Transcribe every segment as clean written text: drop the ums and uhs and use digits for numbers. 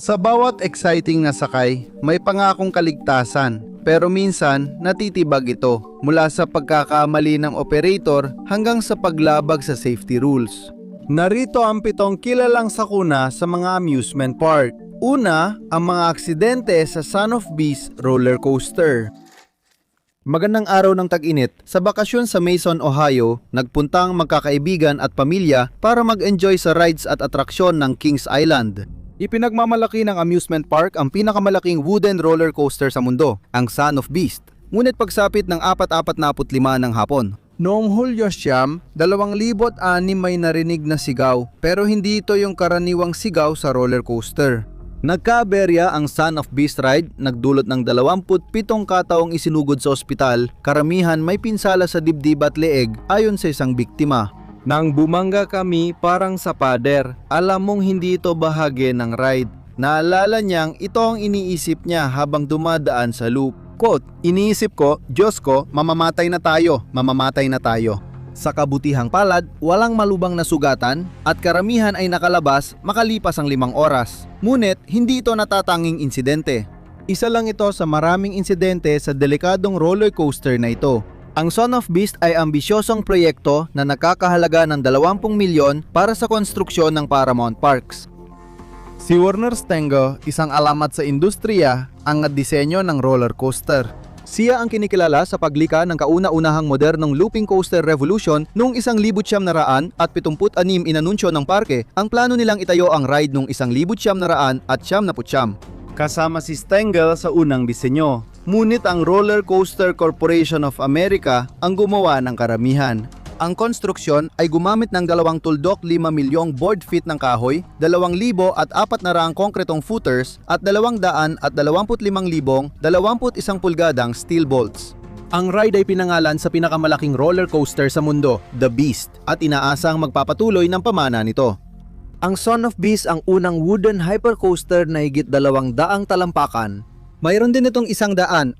Sa bawat exciting na sakay, may pangakong kaligtasan. Pero minsan, natitibag ito mula sa pagkakamali ng operator hanggang sa paglabag sa safety rules. Narito ang 7 kilalang sakuna sa mga amusement park. Una, ang mga aksidente sa Son of Beast roller coaster. Magandang araw ng tag-init. Sa bakasyon sa Mason, Ohio, nagpunta ang magkakaibigan at pamilya para mag-enjoy sa rides at atraksyon ng Kings Island. Ipinagmamalaki ng amusement park ang pinakamalaking wooden roller coaster sa mundo, ang Son of Beast. Ngunit pagsapit ng 4:45 ng hapon, noong Hulyo 9, 2006 may narinig na sigaw, pero hindi ito yung karaniwang sigaw sa roller coaster. Nagkaaberya ang Son of Beast ride, nagdulot ng 27 kataong isinugod sa ospital, karamihan may pinsala sa dibdib at leeg ayon sa isang biktima. Nang bumangga kami parang sa pader, alam mong hindi ito bahagi ng ride. Naalala niyang ito ang iniisip niya habang dumadaan sa loop. Quote, iniisip ko, Diyos ko, mamamatay na tayo. Sa kabutihang palad, walang malubang na sugatan at karamihan ay nakalabas makalipas ang 5 oras. Ngunit hindi ito natatanging insidente. Isa lang ito sa maraming insidente sa delikadong roller coaster na ito. Ang Son of Beast ay ambisyosong proyekto na nakakahalaga ng 20 milyon para sa konstruksyon ng Paramount Parks. Si Werner Stengo, isang alamat sa industriya, ang nagdisenyo ng roller coaster. Siya ang kinikilala sa paglikha ng kauna-unahang modernong looping coaster revolution noong 1976 inanunsyo ng parke ang plano nilang itayo ang ride noong 1979. Kasama si Stengel sa unang disenyo. Ngunit ang Roller Coaster Corporation of America ang gumawa ng karamihan. Ang konstruksyon ay gumamit ng 2 tuldok 5 milyong board feet ng kahoy, 2,400 konkretong footers at 225,021 pulgadang steel bolts. Ang ride ay pinangalan sa pinakamalaking roller coaster sa mundo, The Beast, at inaasang magpapatuloy ng pamana nito. Ang Son of Beast ang unang wooden hypercoaster na higit 200 talampakan. Mayroon din itong 118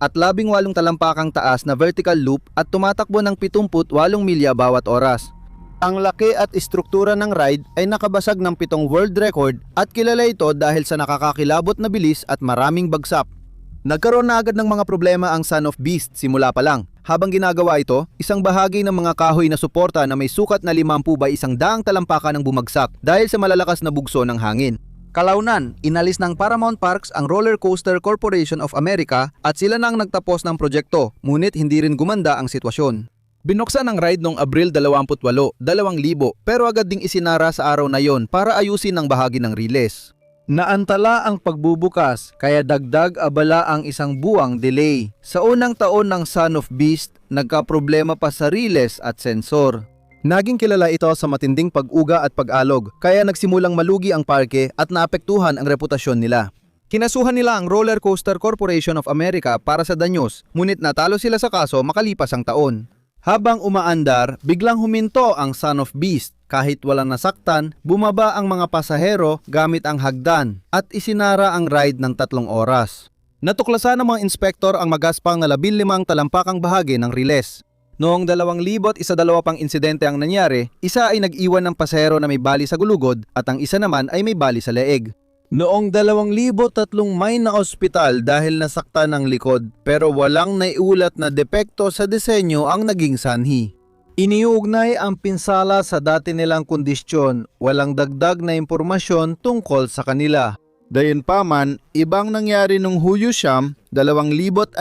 talampakang taas na vertical loop at tumatakbo ng 78 milya bawat oras. Ang laki at istruktura ng ride ay nakabasag ng 7 world record at kilala ito dahil sa nakakakilabot na bilis at maraming bagsak. Nagkaroon na agad ng mga problema ang Son of Beast simula pa lang. Habang ginagawa ito, isang bahagi ng mga kahoy na suporta na may sukat na 50 by 100 talampakan ang bumagsak dahil sa malalakas na bugso ng hangin. Kalaunan, inalis ng Paramount Parks ang Roller Coaster Corporation of America at sila na ang nagtapos ng proyekto, ngunit hindi rin gumanda ang sitwasyon. Binuksan ang ride noong Abril 28, 2000 pero agad ding isinara sa araw na yon para ayusin ang bahagi ng riles. Naantala ang pagbubukas kaya dagdag abala ang 1 buwang delay. Sa unang taon ng Son of Beast, nagkaproblema pa sa riles at sensor. Naging kilala ito sa matinding pag-uga at pag-alog, kaya nagsimulang malugi ang parke at naapektuhan ang reputasyon nila. Kinasuhan nila ang Roller Coaster Corporation of America para sa danyos, ngunit natalo sila sa kaso makalipas ang taon. Habang umaandar, biglang huminto ang Son of Beast. Kahit walang nasaktan, bumaba ang mga pasahero gamit ang hagdan at isinara ang ride ng 3 oras. Natuklasan ng mga inspektor ang magaspang na 15 talampakang bahagi ng riles. Noong 2012 pang insidente ang nangyari, isa ay nag-iwan ng pasahero na may bali sa gulugod at ang isa naman ay may bali sa leeg. Noong 2003 may na-ospital dahil nasaktan ng likod pero walang naiulat na depekto sa disenyo ang naging sanhi. Iniugnay ang pinsala sa dati nilang kondisyon, walang dagdag na impormasyon tungkol sa kanila. Gayunpaman, ibang nangyari nung Hulyo 9, 2006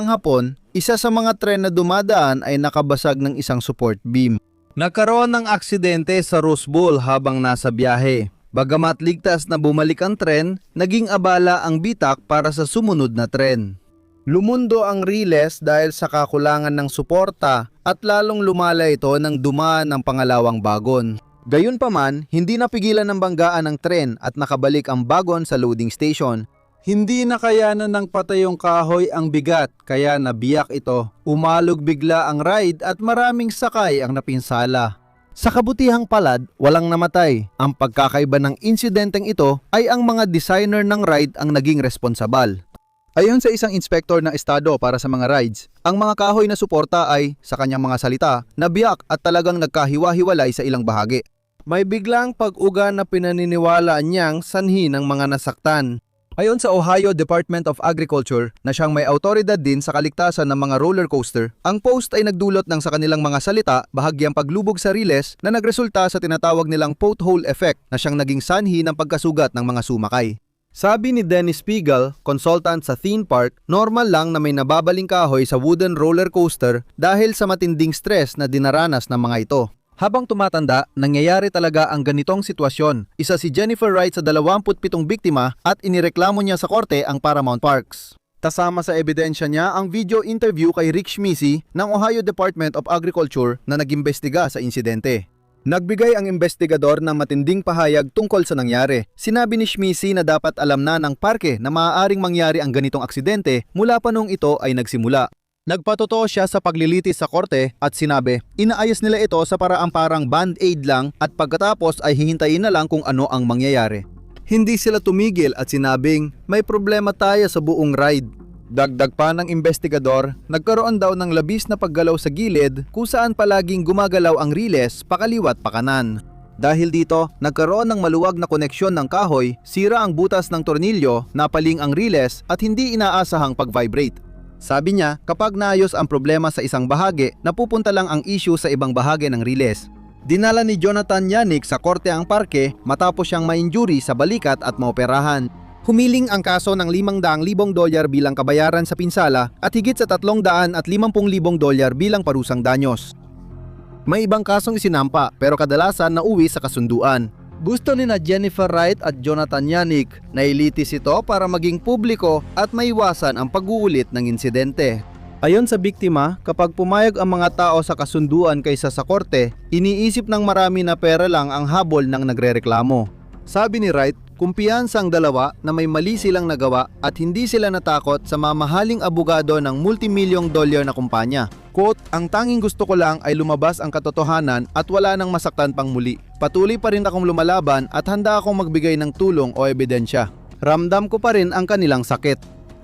hapon, isa sa mga tren na dumadaan ay nakabasag ng isang support beam. Nagkaroon ng aksidente sa Rose Bowl habang nasa biyahe. Bagamat ligtas na bumalik ang tren, naging abala ang bitak para sa sumunod na tren. Lumundo ang riles dahil sa kakulangan ng suporta at lalong lumala ito nang dumaan ng pangalawang bagon. Gayunpaman, hindi napigilan ng banggaan ng tren at nakabalik ang bagon sa loading station. Hindi nakayanan ng patayong kahoy ang bigat kaya nabiyak ito. Umalog bigla ang ride at maraming sakay ang napinsala. Sa kabutihang palad, walang namatay. Ang pagkakaiba ng insidenteng ito ay ang mga designer ng ride ang naging responsabal. Ayon sa isang inspektor ng estado para sa mga rides, ang mga kahoy na suporta ay, sa kanyang mga salita, nabiyak at talagang nagkahiwa-hiwalay sa ilang bahagi. May biglang pag-uga na pinaniniwala niyang sanhi ng mga nasaktan. Ayon sa Ohio Department of Agriculture na siyang may awtoridad din sa kaligtasan ng mga roller coaster, ang post ay nagdulot ng sa kanilang mga salita bahagyang paglubog sa riles na nagresulta sa tinatawag nilang pothole effect na siyang naging sanhi ng pagkasugat ng mga sumakay. Sabi ni Dennis Spiegel, consultant sa theme park, normal lang na may nababaling kahoy sa wooden roller coaster dahil sa matinding stress na dinaranas ng mga ito. Habang tumatanda, nangyayari talaga ang ganitong sitwasyon. Isa si Jennifer Wright sa 27 biktima at inireklamo niya sa korte ang Paramount Parks. Kasama sa ebidensya niya ang video interview kay Rick Schmisi ng Ohio Department of Agriculture na nag-imbestiga sa insidente. Nagbigay ang investigador ng matinding pahayag tungkol sa nangyari. Sinabi ni Schmisi na dapat alam na ng parke na maaaring mangyari ang ganitong aksidente mula pa nung ito ay nagsimula. Nagpatotoo siya sa paglilitis sa korte at sinabi, inaayos nila ito sa paraang parang band-aid lang at pagkatapos ay hihintayin na lang kung ano ang mangyayari. Hindi sila tumigil at sinabing, may problema tayo sa buong ride. Dagdag pa ng investigador, nagkaroon daw ng labis na paggalaw sa gilid kung saan palaging gumagalaw ang riles pakaliwat pakanan. Dahil dito, nagkaroon ng maluwag na koneksyon ng kahoy, sira ang butas ng tornilyo, napaling ang riles at hindi inaasahang pag-vibrate. Sabi niya, kapag naayos ang problema sa isang bahagi, napupunta lang ang issue sa ibang bahagi ng riles. Dinala ni Jonathan Yannick sa korte ang parke matapos siyang ma-injury sa balikat at maoperahan. Humiling ang kaso ng $500,000 bilang kabayaran sa pinsala at higit sa $350,000 bilang parusang danyos. May ibang kasong isinampa pero kadalasan nauwi sa kasunduan. Gusto ni na Jennifer Wright at Jonathan Yannick na ilitis ito para maging publiko at maiwasan ang pag-uulit ng insidente. Ayon sa biktima, kapag pumayag ang mga tao sa kasunduan kaysa sa korte, iniisip ng marami na pera lang ang habol ng nagrereklamo. Sabi ni Wright, kumpiyansa ang dalawa na may mali silang nagawa at hindi sila natakot sa mamahaling abogado ng multimilyong dolyar na kumpanya. Quote, ang tanging gusto ko lang ay lumabas ang katotohanan at wala nang masaktan pang muli. Patuloy pa rin akong lumalaban at handa akong magbigay ng tulong o ebidensya. Ramdam ko pa rin ang kanilang sakit.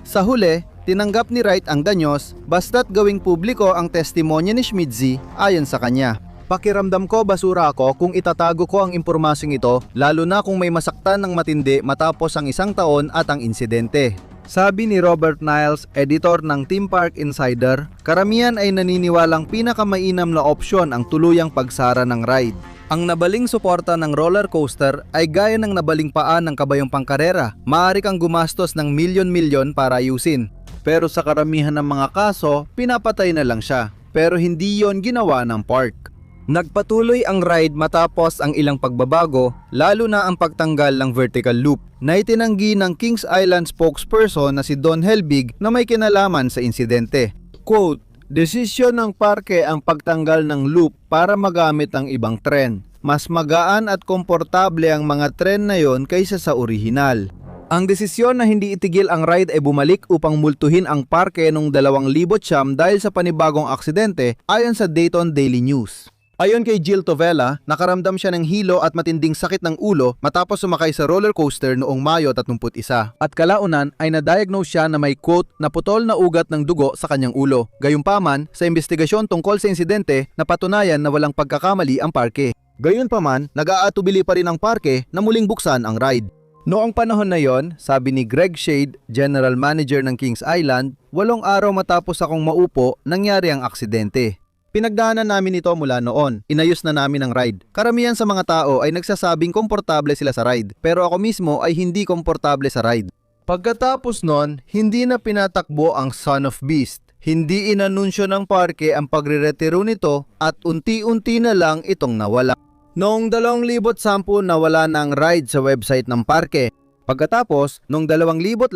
Sa huli, tinanggap ni Wright ang danyos basta't gawing publiko ang testimonya ni Schmitzi ayon sa kanya. Pakiramdam ko basura ako kung itatago ko ang impormasyong ito lalo na kung may masaktan ng matindi matapos ang 1 taon at ang insidente. Sabi ni Robert Niles, editor ng Theme Park Insider, karamihan ay naniniwalang pinakamainam na opsyon ang tuluyang pagsara ng ride. Ang nabaling suporta ng roller coaster ay gaya ng nabaling paa ng kabayong pangkarera. Maaari kang gumastos ng milyon-milyon para ayusin. Pero sa karamihan ng mga kaso, pinapatay na lang siya. Pero hindi yon ginawa ng park. Nagpatuloy ang ride matapos ang ilang pagbabago, lalo na ang pagtanggal ng vertical loop, na itinanggi ng Kings Island spokesperson na si Don Helbig na may kinalaman sa insidente. Quote, desisyon ng parke ang pagtanggal ng loop para magamit ang ibang tren. Mas magaan at komportable ang mga tren na yon kaysa sa orihinal. Ang desisyon na hindi itigil ang ride ay bumalik upang multuhin ang parke noong 2009 dahil sa panibagong aksidente ayon sa Dayton Daily News. Ayon kay Jill Tovella, nakaramdam siya ng hilo at matinding sakit ng ulo matapos sumakay sa roller coaster noong Mayo 31. At kalaunan ay na-diagnose siya na may quote na putol na ugat ng dugo sa kanyang ulo. Gayunpaman, sa investigasyon tungkol sa insidente, napatunayan na walang pagkakamali ang parke. Gayunpaman, nag-aatubili pa rin ang parke na muling buksan ang ride. Noong panahon na yon, sabi ni Greg Shade, General Manager ng Kings Island, 8 araw matapos akong maupo, nangyari ang aksidente. Pinagdaanan namin ito mula noon. Inayos na namin ang ride. Karamihan sa mga tao ay nagsasabing komportable sila sa ride, pero ako mismo ay hindi komportable sa ride. Pagkatapos nun, hindi na pinatakbo ang Son of Beast. Hindi inanunsyo ng parke ang pagre-retiro nito at unti-unti na lang itong nawala. Noong 2010 nawala na ang ride sa website ng parke. Pagkatapos, noong 2012,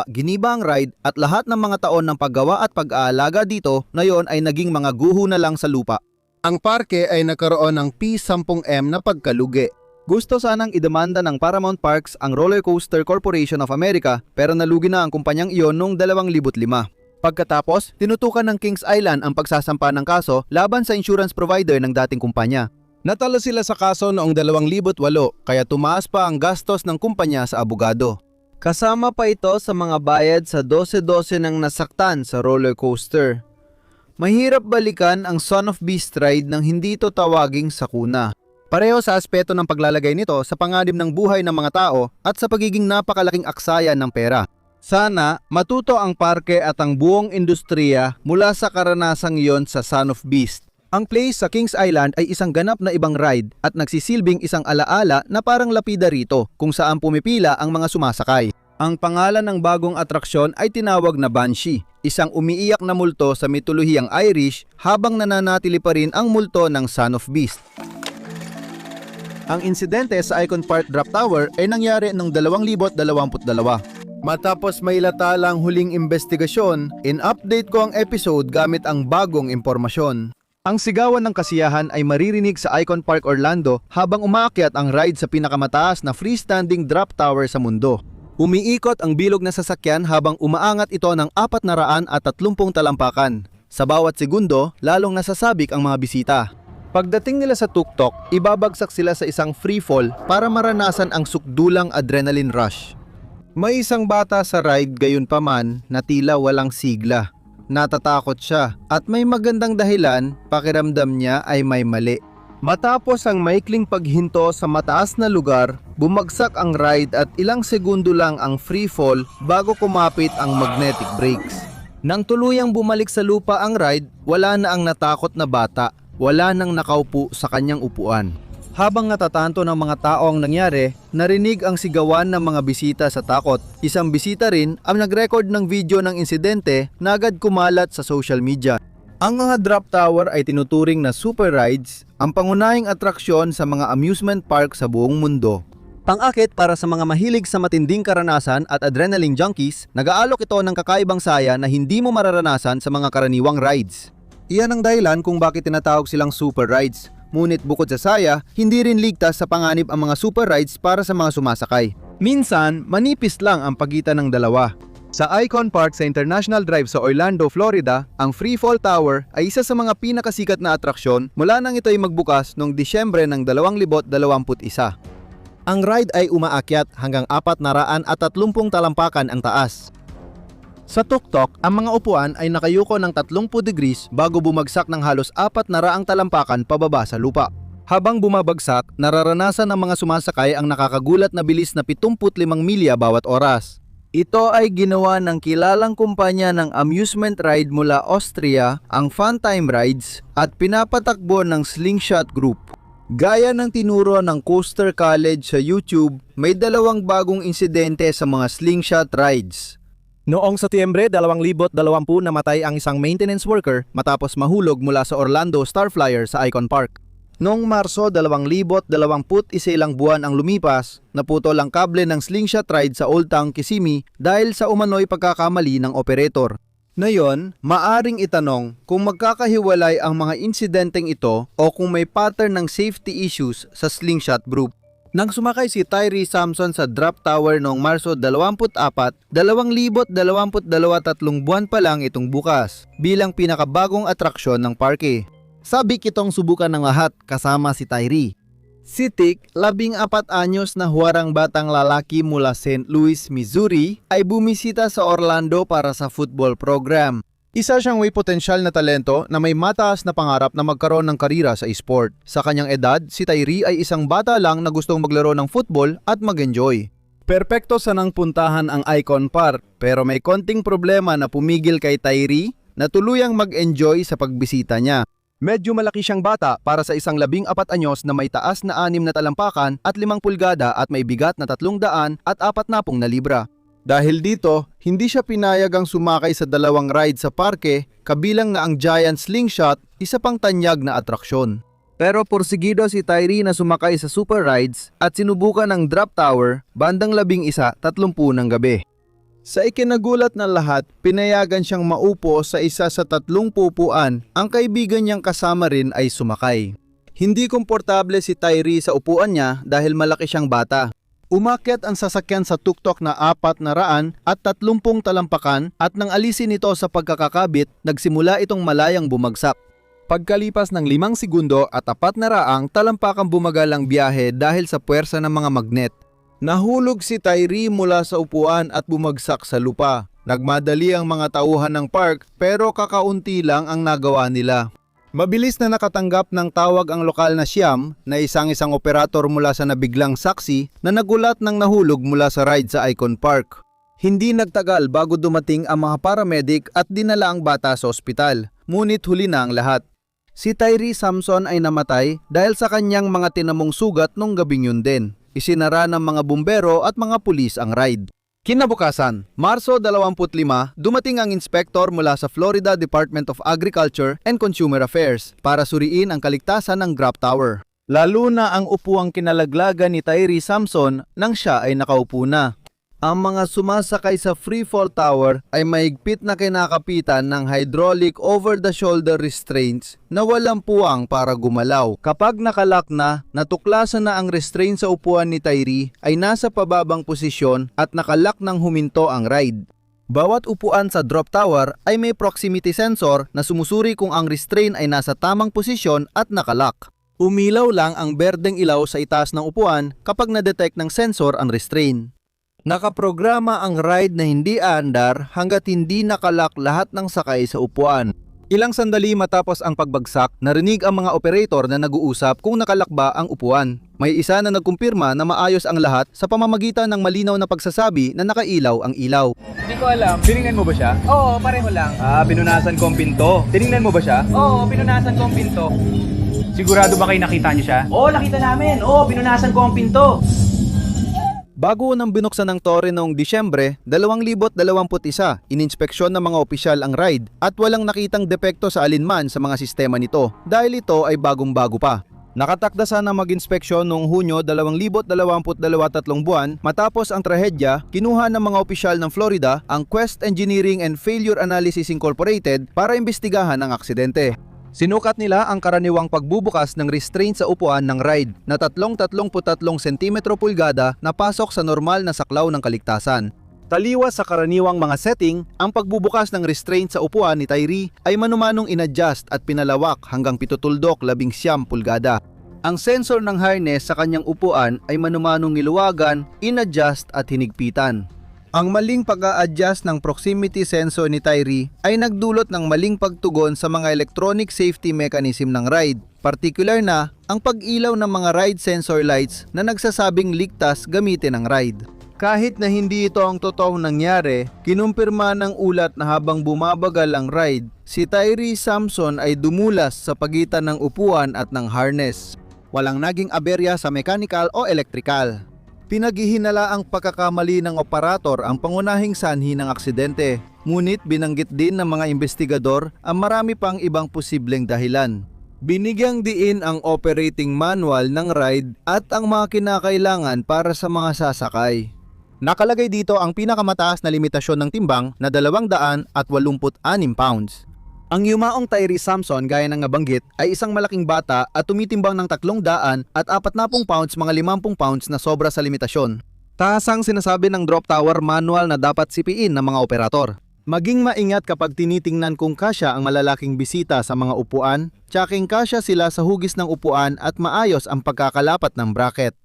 giniba ang ride at lahat ng mga taon ng paggawa at pag-aalaga dito na yon ay naging mga guho na lang sa lupa. Ang parke ay nagkaroon ng P10M na pagkalugi. Gusto sanang idemanda ng Paramount Parks ang Roller Coaster Corporation of America pero nalugi na ang kumpanyang iyon noong 2005. Pagkatapos, tinutukan ng Kings Island ang pagsasampa ng kaso laban sa insurance provider ng dating kumpanya. Natalo sila sa kaso noong 2008 kaya tumaas pa ang gastos ng kumpanya sa abogado. Kasama pa ito sa mga bayad sa 12-12 ng nasaktan sa roller coaster. Mahirap balikan ang Son of Beast ride nang hindi ito tawaging sakuna. Pareho sa aspeto ng paglalagay nito sa panganib ng buhay ng mga tao at sa pagiging napakalaking aksayan ng pera. Sana matuto ang parke at ang buong industriya mula sa karanasang iyon sa Son of Beast. Ang place sa Kings Island ay isang ganap na ibang ride at nagsisilbing isang alaala na parang lapida rito kung saan pumipila ang mga sumasakay. Ang pangalan ng bagong atraksyon ay tinawag na Banshee, isang umiiyak na multo sa mitolohiyang Irish habang nananatili pa rin ang multo ng Son of Beast. Ang insidente sa Icon Park Drop Tower ay nangyari noong 2022. Matapos may latalang huling investigasyon, in-update ko ang episode gamit ang bagong impormasyon. Ang sigawan ng kasiyahan ay maririnig sa Icon Park Orlando habang umaakyat ang ride sa pinakamataas na freestanding drop tower sa mundo. Umiikot ang bilog na sasakyan habang umaangat ito ng 430 talampakan. Sa bawat segundo, lalong nasasabik ang mga bisita. Pagdating nila sa tuktok, ibabagsak sila sa isang free fall para maranasan ang sukdulang adrenaline rush. May isang bata sa ride gayunpaman na tila walang sigla. Natatakot siya at may magandang dahilan, pakiramdam niya ay may mali. Matapos ang maikling paghinto sa mataas na lugar, bumagsak ang ride at ilang segundo lang ang free fall bago kumapit ang magnetic brakes. Nang tuluyang bumalik sa lupa ang ride, wala na ang natakot na bata. Wala nang nakaupo sa kanyang upuan. Habang natatanto ng mga tao ang nangyari, narinig ang sigawan ng mga bisita sa takot. Isang bisita rin ang nag-record ng video ng insidente na agad kumalat sa social media. Ang mga drop tower ay tinuturing na super rides, ang pangunahing atraksyon sa mga amusement park sa buong mundo. Pang-akit para sa mga mahilig sa matinding karanasan at adrenaline junkies, nag-aalok ito ng kakaibang saya na hindi mo mararanasan sa mga karaniwang rides. Iyan ang dahilan kung bakit tinatawag silang super rides. Ngunit bukod sa saya, hindi rin ligtas sa panganib ang mga super rides para sa mga sumasakay. Minsan, manipis lang ang pagitan ng dalawa. Sa Icon Park sa International Drive sa Orlando, Florida, ang Free Fall Tower ay isa sa mga pinakasikat na atraksyon mula nang ito ay magbukas noong Disyembre ng 2021. Ang ride ay umaakyat hanggang 430 talampakan ang taas. Sa tuktok, ang mga upuan ay nakayuko ng 30 degrees bago bumagsak ng halos 400 talampakan pababa sa lupa. Habang bumabagsak, nararanasan ng mga sumasakay ang nakakagulat na bilis na 75 milya bawat oras. Ito ay ginawa ng kilalang kumpanya ng amusement ride mula Austria, ang Funtime Rides, at pinapatakbo ng Slingshot Group. Gaya ng tinuro ng Coaster College sa YouTube, may dalawang bagong insidente sa mga slingshot rides. Noong Setyembre 2020 namatay ang isang maintenance worker matapos mahulog mula sa Orlando Star Flyer sa Icon Park. Noong Marso 2021 ilang buwan ang lumipas, naputol ang kable ng slingshot ride sa Old Town Kissimmee dahil sa umano'y pagkakamali ng operator. Ngayon, maaring itanong kung magkakahiwalay ang mga insidenteng ito o kung may pattern ng safety issues sa slingshot group. Nang sumakay si Tyree Samson sa drop tower noong Marso 24, 2022 3 buwan pa lang itong bukas bilang pinakabagong atraksyon ng parke. Sabik itong subukan ng lahat kasama si Tyree. Si Tick, 14 anyos na huwarang batang lalaki mula St. Louis, Missouri, ay bumisita sa Orlando para sa football program. Isa siyang may potensyal na talento na may mataas na pangarap na magkaroon ng karira sa esport. Sa kanyang edad, si Tyree ay isang bata lang na gustong maglaro ng football at mag-enjoy. Perpekto sanang puntahan ang Icon Park, pero may konting problema na pumigil kay Tyree na tuluyang mag-enjoy sa pagbisita niya. Medyo malaki siyang bata para sa isang 14 anyos na may taas na 6 na talampakan at 5 pulgada at may bigat na 340 libra. Dahil dito, hindi siya pinayagang sumakay sa dalawang ride sa parke, kabilang na ang Giant Slingshot, isa pang tanyag na atraksyon. Pero porsigido si Tyree na sumakay sa super rides at sinubukan ang drop tower bandang 11:30 ng gabi. Sa ikinagulat ng lahat, pinayagan siyang maupo sa isa sa 3 pupuan. Ang kaibigan niyang kasama rin ay sumakay. Hindi komportable si Tyree sa upuan niya dahil malaki siyang bata. Umakyat ang sasakyan sa tuktok na 430 talampakan at nang alisin ito sa pagkakakabit, nagsimula itong malayang bumagsak. Pagkalipas ng 5 segundo at 400 talampakang bumagal ang biyahe dahil sa puwersa ng mga magnet. Nahulog si Tyree mula sa upuan at bumagsak sa lupa. Nagmadali ang mga tauhan ng park pero kakaunti lang ang nagawa nila. Mabilis na nakatanggap ng tawag ang lokal na siyam na isang operator mula sa nabiglang saksi na nagulat ng nahulog mula sa ride sa Icon Park. Hindi nagtagal bago dumating ang mga paramedic at dinala ang bata sa ospital, ngunit huli na ang lahat. Si Tyree Samson ay namatay dahil sa kanyang mga tinamong sugat nung gabing yun din. Isinara ng mga bumbero at mga pulis ang ride. Kinabukasan, Marso 25, dumating ang inspektor mula sa Florida Department of Agriculture and Consumer Affairs para suriin ang kaligtasan ng drop tower. Lalo na ang upuang kinalaglagan ni Tyree Samson nang siya ay nakaupo na. Ang mga sumasakay sa freefall tower ay mahigpit na kinakapitan ng hydraulic over-the-shoulder restraints na walang puwang para gumalaw. Kapag nakalak na, natuklasan na ang restraint sa upuan ni Tyree ay nasa pababang posisyon at nakalak nang huminto ang ride. Bawat upuan sa drop tower ay may proximity sensor na sumusuri kung ang restraint ay nasa tamang posisyon at nakalak. Umilaw lang ang berdeng ilaw sa itaas ng upuan kapag na-detect ng sensor ang restraint. Nakaprograma ang ride na hindi aandar hanggat hindi nakalak lahat ng sakay sa upuan. Ilang sandali matapos ang pagbagsak, narinig ang mga operator na nag-uusap kung nakalak ba ang upuan. May isa na nagkumpirma na maayos ang lahat sa pamamagitan ng malinaw na pagsasabi na nakailaw ang ilaw. Hindi ko alam. Tinignan mo ba siya? Oo, pareho lang. Pinunasan ko ang pinto. Tinignan mo ba siya? Oo, pinunasan ko ang pinto. Sigurado ba kayo nakita niyo siya? Oo, nakita namin. Oo, pinunasan ko ang pinto. Bago nang binuksan ng tore noong Disyembre 2021, ininspeksyon ng mga opisyal ang ride at walang nakitang depekto sa alinman sa mga sistema nito dahil ito ay bagong-bago pa. Nakatakda sana mag-inspeksyon noong Hunyo 2022 3 buwan matapos ang trahedya, kinuha ng mga opisyal ng Florida ang Quest Engineering and Failure Analysis Incorporated para imbestigahan ang aksidente. Sinukat nila ang karaniwang pagbubukas ng restraint sa upuan ng ride na 33 cm pulgada na pasok sa normal na saklaw ng kaligtasan. Taliwas sa karaniwang mga setting, ang pagbubukas ng restraint sa upuan ni Tyree ay manumanong inadjust at pinalawak hanggang 7.19 pulgada. Ang sensor ng harness sa kanyang upuan ay manumanong niluwagan, inadjust at hinigpitan. Ang maling pag-a-adjust ng proximity sensor ni Tyree ay nagdulot ng maling pagtugon sa mga electronic safety mechanism ng ride, partikular na ang pag-ilaw ng mga ride sensor lights na nagsasabing ligtas gamitin ang ride. Kahit na hindi ito ang totoong nangyari, kinumpirma ng ulat na habang bumabagal ang ride, si Tyree Samson ay dumulas sa pagitan ng upuan at ng harness. Walang naging aberya sa mechanical o electrical. Pinaghihinala ang pagkakamali ng operator ang pangunahing sanhi ng aksidente, ngunit binanggit din ng mga investigador ang marami pang ibang posibleng dahilan. Binigyang diin ang operating manual ng ride at ang mga kinakailangan para sa mga sasakay. Nakalagay dito ang pinakamataas na limitasyon ng timbang na 286 pounds. Ang yumaong Tyree Samson gaya ng nabanggit ay isang malaking bata at tumitimbang ng 340 pounds mga 50 pounds na sobra sa limitasyon. Taas ang sinasabi ng drop tower manual na dapat sipiin ng mga operator. Maging maingat kapag tinitingnan kung kasya ang malalaking bisita sa mga upuan, tsaking kasya sila sa hugis ng upuan at maayos ang pagkakalapat ng bracket.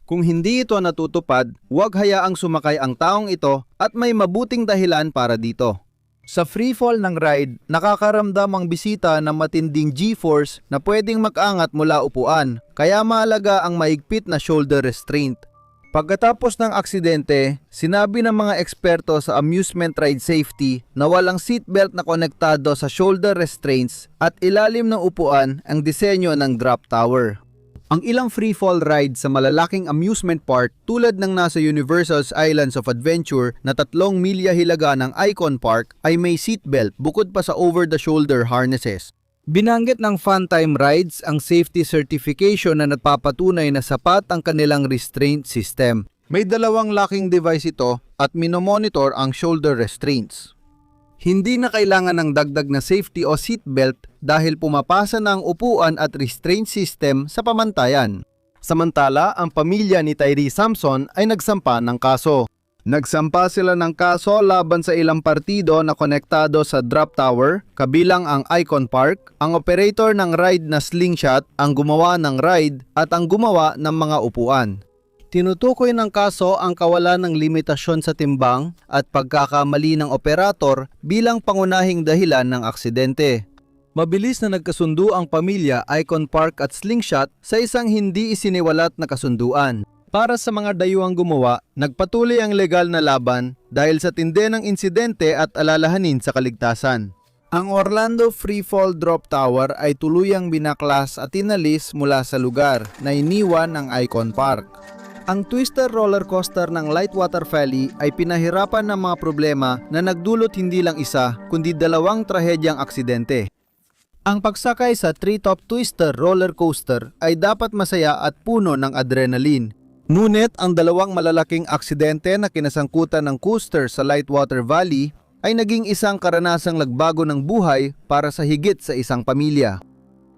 Kung hindi ito natutupad, huwag hayaang sumakay ang taong ito at may mabuting dahilan para dito. Sa freefall ng ride, nakakaramdam ang bisita ng matinding G-force na pwedeng mag-angat mula upuan, kaya mahalaga ang maigpit na shoulder restraint. Pagkatapos ng aksidente, sinabi ng mga eksperto sa amusement ride safety na walang seatbelt na konektado sa shoulder restraints at ilalim ng upuan ang disenyo ng drop tower. Ang ilang freefall ride sa malalaking amusement park tulad ng nasa Universal's Islands of Adventure na 3 milya hilaga ng Icon Park ay may seatbelt bukod pa sa over-the-shoulder harnesses. Binanggit ng Funtime Rides ang safety certification na nagpapatunay na sapat ang kanilang restraint system. May 2 locking device ito at minomonitor ang shoulder restraints. Hindi na kailangan ng dagdag na safety o seatbelt dahil pumapasa na ang upuan at restraint system sa pamantayan. Samantala, ang pamilya ni Tyree Samson ay nagsampa ng kaso. Nagsampa sila ng kaso laban sa ilang partido na konektado sa drop tower, kabilang ang Icon Park, ang operator ng ride na Slingshot, ang gumawa ng ride at ang gumawa ng mga upuan. Tinutukoy ng kaso ang kawalan ng limitasyon sa timbang at pagkakamali ng operator bilang pangunahing dahilan ng aksidente. Mabilis na nagkasundo ang pamilya Icon Park at Slingshot sa isang hindi isiniwalat na kasunduan. Para sa mga dayuhang gumawa, nagpatuloy ang legal na laban dahil sa tindi ng insidente at alalahanin sa kaligtasan. Ang Orlando Freefall Drop Tower ay tuluyang binaklas at inalis mula sa lugar na iniwan ng Icon Park. Ang Twister roller coaster ng Lightwater Valley ay pinahirapan ng mga problema na nagdulot hindi lang isa kundi dalawang trahedyang aksidente. Ang pagsakay sa Treetop Twister roller coaster ay dapat masaya at puno ng adrenaline. Ngunit ang dalawang malalaking aksidente na kinasangkutan ng coaster sa Lightwater Valley ay naging isang karanasang nagbago ng buhay para sa higit sa isang pamilya.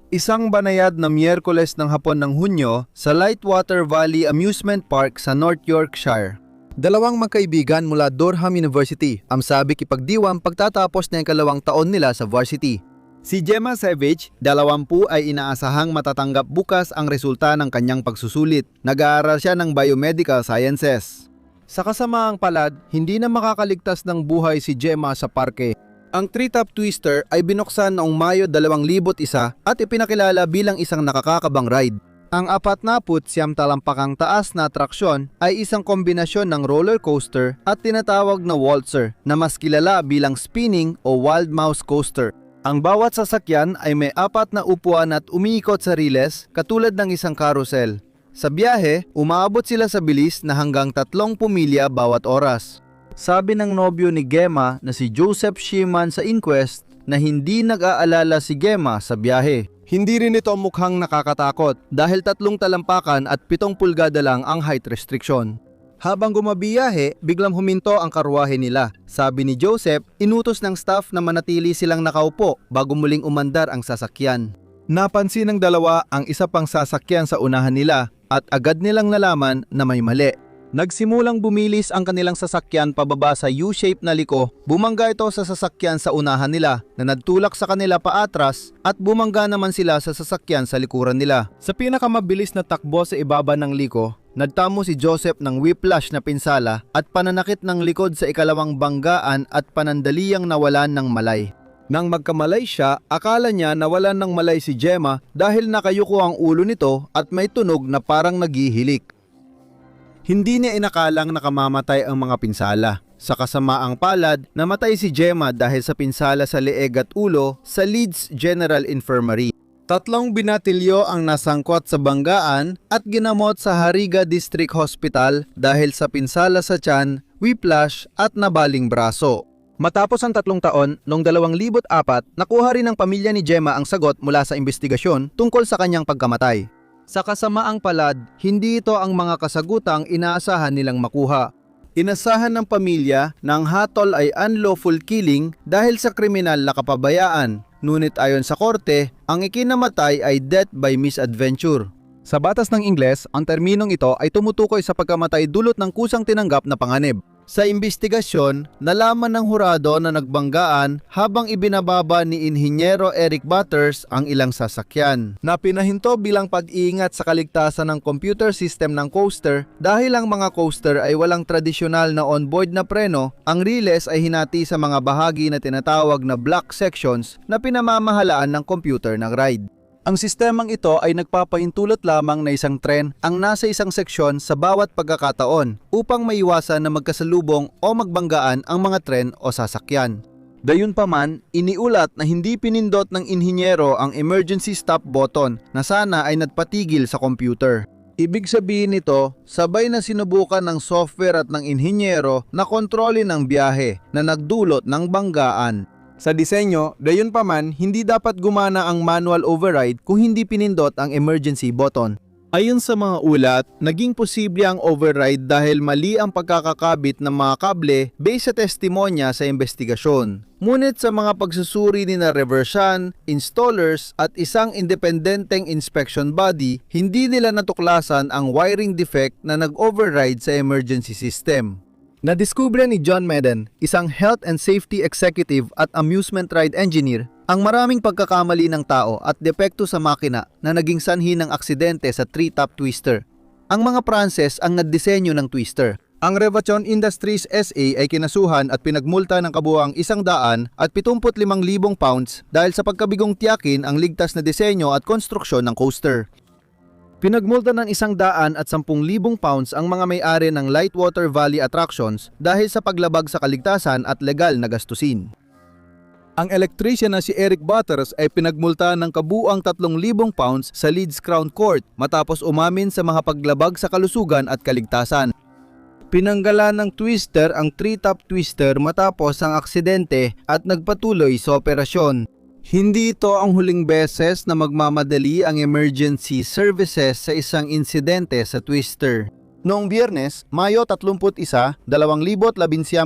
Isang banayad na Miyerkules ng hapon ng Hunyo sa Lightwater Valley Amusement Park sa North Yorkshire. Dalawang magkaibigan mula Durham University ang sabik ipagdiwang pagtatapos ng ikalawang taon nila sa varsity. Si Gemma Savage, 20, ay inaasahang matatanggap bukas ang resulta ng kanyang pagsusulit. Nag-aaral siya ng Biomedical Sciences. Sa kasamaang palad, hindi na makakaligtas ng buhay si Gemma sa parke. Ang Treetop Twister ay binuksan noong Mayo 2001 at ipinakilala bilang isang nakakakabang ride. Ang 49 talampakang taas na atraksyon ay isang kombinasyon ng roller coaster at tinatawag na waltzer na mas kilala bilang spinning o wild mouse coaster. Ang bawat sasakyan ay may 4 na upuan at umiikot sa riles katulad ng isang carousel. Sa biyahe, umaabot sila sa bilis na hanggang 3 milya bawat oras. Sabi ng nobyo ni Gemma na si Joseph Sheeman sa inquest na hindi nag-aalala si Gemma sa biyahe. Hindi rin ito mukhang nakakatakot dahil 3 talampakan at 7 pulgada lang ang height restriction. Habang gumabiyahe, biglang huminto ang karwahe nila. Sabi ni Joseph, inutos ng staff na manatili silang nakaupo bago muling umandar ang sasakyan. Napansin ng dalawa ang isa pang sasakyan sa unahan nila at agad nilang nalaman na may mali. Nagsimulang bumilis ang kanilang sasakyan pababa sa U-shape na liko. Bumangga ito sa sasakyan sa unahan nila na nagtulak sa kanila paatras at bumangga naman sila sa sasakyan sa likuran nila. Sa pinakamabilis na takbo sa ibaba ng liko, nagtamo si Joseph ng whiplash na pinsala at pananakit ng likod sa ikalawang banggaan at panandaliang nawalan ng malay. Nang magkamalay siya, akala niya nawalan ng malay si Gemma dahil nakayuko ang ulo nito at may tunog na parang naghihilik. Hindi niya inakalang nakamamatay ang mga pinsala. Sa kasamaang palad, namatay si Gemma dahil sa pinsala sa leeg at ulo sa Leeds General Infirmary. 3 binatilyo ang nasangkot sa banggaan at ginamot sa Hariga District Hospital dahil sa pinsala sa tiyan, whiplash at nabaling braso. Matapos ang 3 taon, noong 2004, nakuha rin ng pamilya ni Gemma ang sagot mula sa investigasyon tungkol sa kanyang pagkamatay. Sa kasamaang palad, hindi ito ang mga kasagutang inaasahan nilang makuha. Inasahan ng pamilya na ang hatol ay unlawful killing dahil sa kriminal na kapabayaan. Ngunit ayon sa korte, ang ikinamatay ay death by misadventure. Sa batas ng Ingles, ang terminong ito ay tumutukoy sa pagkamatay dulot ng kusang tinanggap na panganib. Sa imbestigasyon, nalaman ng hurado na nagbanggaan habang ibinababa ni Inhinyero Eric Butters ang ilang sasakyan. Napinahinto bilang pag-iingat sa kaligtasan ng computer system ng coaster dahil ang mga coaster ay walang tradisyonal na onboard na preno, ang riles ay hinati sa mga bahagi na tinatawag na block sections na pinamamahalaan ng computer ng ride. Ang sistemang ito ay nagpapahintulot lamang na isang tren ang nasa isang seksyon sa bawat pagkakataon upang maiwasan na magkasalubong o magbanggaan ang mga tren o sasakyan. Gayunpaman, iniulat na hindi pinindot ng inhinyero ang emergency stop button na sana ay nagpatigil sa computer. Ibig sabihin nito, sabay na sinubukan ng software at ng inhinyero na kontrolin ang biyahe na nagdulot ng banggaan. Sa disenyo, gayunpaman, hindi dapat gumana ang manual override kung hindi pinindot ang emergency button. Ayon sa mga ulat, naging posible ang override dahil mali ang pagkakakabit ng mga kable base sa testimonya sa investigasyon. Ngunit sa mga pagsusuri ni na reversan, installers at isang independenteng inspection body, hindi nila natuklasan ang wiring defect na nag-override sa emergency system. Nadiskubre ni John Madden, isang health and safety executive at amusement ride engineer, ang maraming pagkakamali ng tao at depekto sa makina na naging sanhi ng aksidente sa Treetop Twister. Ang mga Pranses ang nagdisenyo ng Twister. Ang Revachon Industries SA ay kinasuhan at pinagmulta ng kabuuang 175,000 pounds dahil sa pagkabigong tiyakin ang ligtas na disenyo at konstruksyon ng coaster. Pinagmulta ng 110,000 pounds ang mga may-ari ng Lightwater Valley Attractions dahil sa paglabag sa kaligtasan at legal na gastusin. Ang electrician na si Eric Butters ay pinagmulta ng kabuuang 3,000 pounds sa Leeds Crown Court matapos umamin sa mga paglabag sa kalusugan at kaligtasan. Pinanggalan ng twister ang three-top twister matapos ang aksidente at nagpatuloy sa operasyon. Hindi ito ang huling beses na magmamadali ang emergency services sa isang insidente sa twister. Noong Biyernes, Mayo 31, 2011,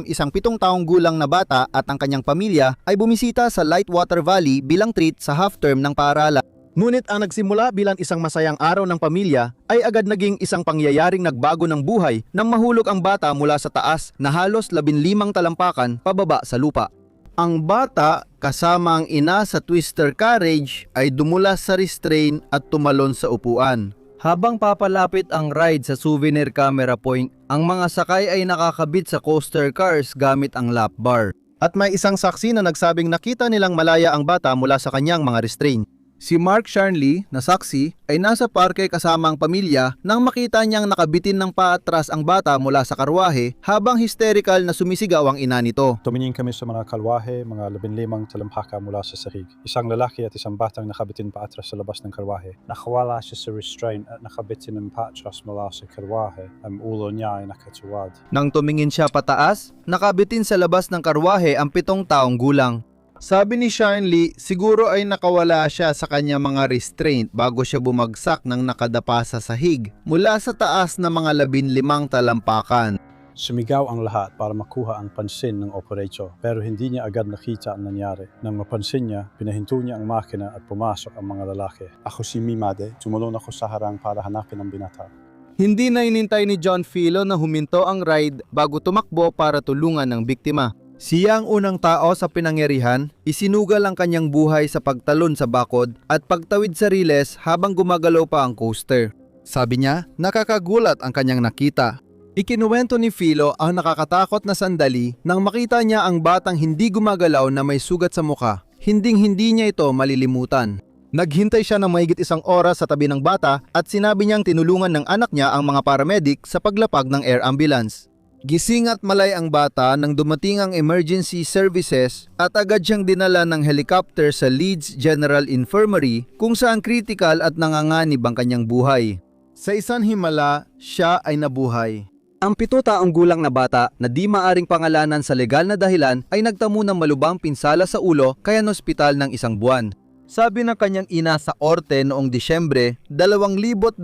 isang 7 taong gulang na bata at ang kanyang pamilya ay bumisita sa Lightwater Valley bilang treat sa half-term ng paaralan. Ngunit ang nagsimula bilang isang masayang araw ng pamilya ay agad naging isang pangyayaring nagbago ng buhay nang mahulog ang bata mula sa taas na halos 15 talampakan pababa sa lupa. Ang bata kasama ang ina sa twister carriage ay dumulas sa restraint at tumalon sa upuan. Habang papalapit ang ride sa souvenir camera point, ang mga sakay ay nakakabit sa coaster cars gamit ang lap bar. At may isang saksi na nagsabing nakita nilang malaya ang bata mula sa kanyang mga restraint. Si Mark Sharnley, na saksi, ay nasa parke kasama ang pamilya nang makita niyang nakabitin ng paatras ang bata mula sa karwahe habang hysterical na sumisigaw ang ina nito. Tumingin kami sa mga karwahe, mga 15 talampaka mula sa sahig. Isang lalaki at isang batang nakabitin paatras sa labas ng karwahe. Nakawala siya sa restraint at nakabitin ng paatras mula sa karwahe. Ang ulo niya ay nakatuwad. Nang tumingin siya pataas, nakabitin sa labas ng karwahe ang 7 taong gulang. Sabi ni Sharnley, siguro ay nakawala siya sa kanya mga restraint bago siya bumagsak ng nakadapa sa sahig mula sa taas na mga 15 talampakan. Sumigaw ang lahat para makuha ang pansin ng operator pero hindi niya agad nakita ang nangyari. Nang mapansin niya, pinahinto niya ang makina at pumasok ang mga lalaki. Ako si Mimade, tumulong ako sa harang para hanapin ang binata. Hindi na inintay ni John Filo na huminto ang ride bago tumakbo para tulungan ang biktima. Siya ang unang tao sa pinangyarihan, isinugal ang kanyang buhay sa pagtalon sa bakod at pagtawid sa riles habang gumagalaw pa ang coaster. Sabi niya, nakakagulat ang kanyang nakita. Ikinuwento ni Filo ang nakakatakot na sandali nang makita niya ang batang hindi gumagalaw na may sugat sa muka. Hinding-hindi niya ito malilimutan. Naghintay siya ng mahigit 1 oras sa tabi ng bata at sinabi niyang tinulungan ng anak niya ang mga paramedic sa paglapag ng air ambulance. Gising at malay ang bata nang dumating ang emergency services at agad siyang dinala ng helicopter sa Leeds General Infirmary kung saan critical at nanganganib ang kanyang buhay. Sa isang himala, siya ay nabuhay. Ang 7 taong gulang na bata na di maaring pangalanan sa legal na dahilan ay nagtamo ng malubhang pinsala sa ulo kaya nospital ng 1 buwan. Sabi ng kanyang ina sa Orte noong Disyembre, 2020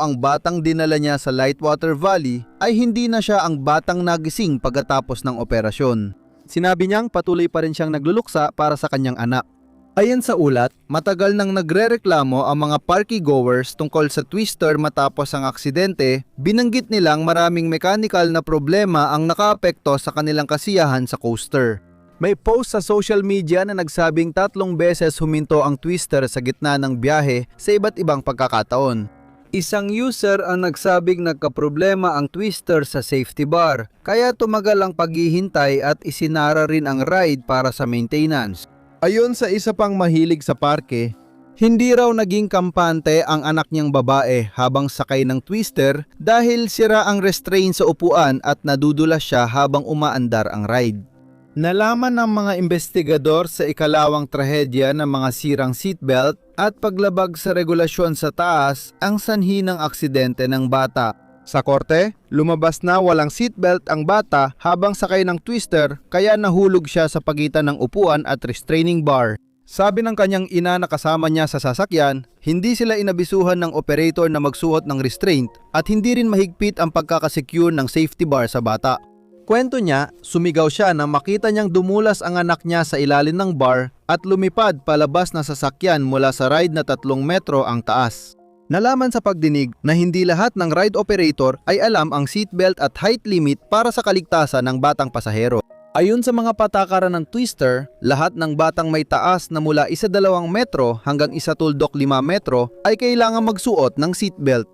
ang batang dinala niya sa Lightwater Valley ay hindi na siya ang batang nagising pagkatapos ng operasyon. Sinabi niyang patuloy pa rin siyang nagluluksa para sa kanyang anak. Ayon sa ulat, matagal nang nagrereklamo ang mga party-goers tungkol sa twister matapos ang aksidente, binanggit nilang maraming mechanical na problema ang nakaapekto sa kanilang kasiyahan sa coaster. May post sa social media na nagsabing 3 beses huminto ang twister sa gitna ng biyahe sa iba't ibang pagkakataon. Isang user ang nagsabing nagkaproblema ang twister sa safety bar, kaya tumagal ang paghihintay at isinara rin ang ride para sa maintenance. Ayon sa isa pang mahilig sa parke, hindi raw naging kampante ang anak niyang babae habang sakay ng twister dahil sira ang restraint sa upuan at nadudulas siya habang umaandar ang ride. Nalaman ng mga investigador sa ikalawang trahedya ng mga sirang seatbelt at paglabag sa regulasyon sa taas ang sanhi ng aksidente ng bata. Sa korte, lumabas na walang seatbelt ang bata habang sakay ng twister kaya nahulog siya sa pagitan ng upuan at restraining bar. Sabi ng kanyang ina na kasama niya sa sasakyan, hindi sila inabisuhan ng operator na magsuot ng restraint at hindi rin mahigpit ang pagkakasecure ng safety bar sa bata. Kwento niya, sumigaw siya nang makita niyang dumulas ang anak niya sa ilalim ng bar at lumipad palabas na sasakyan mula sa ride na 3 metro ang taas. Nalaman sa pagdinig na hindi lahat ng ride operator ay alam ang seatbelt at height limit para sa kaligtasan ng batang pasahero. Ayon sa mga patakaran ng twister, lahat ng batang may taas na mula 1-2 metro hanggang 1.5 metro ay kailangang magsuot ng seatbelt.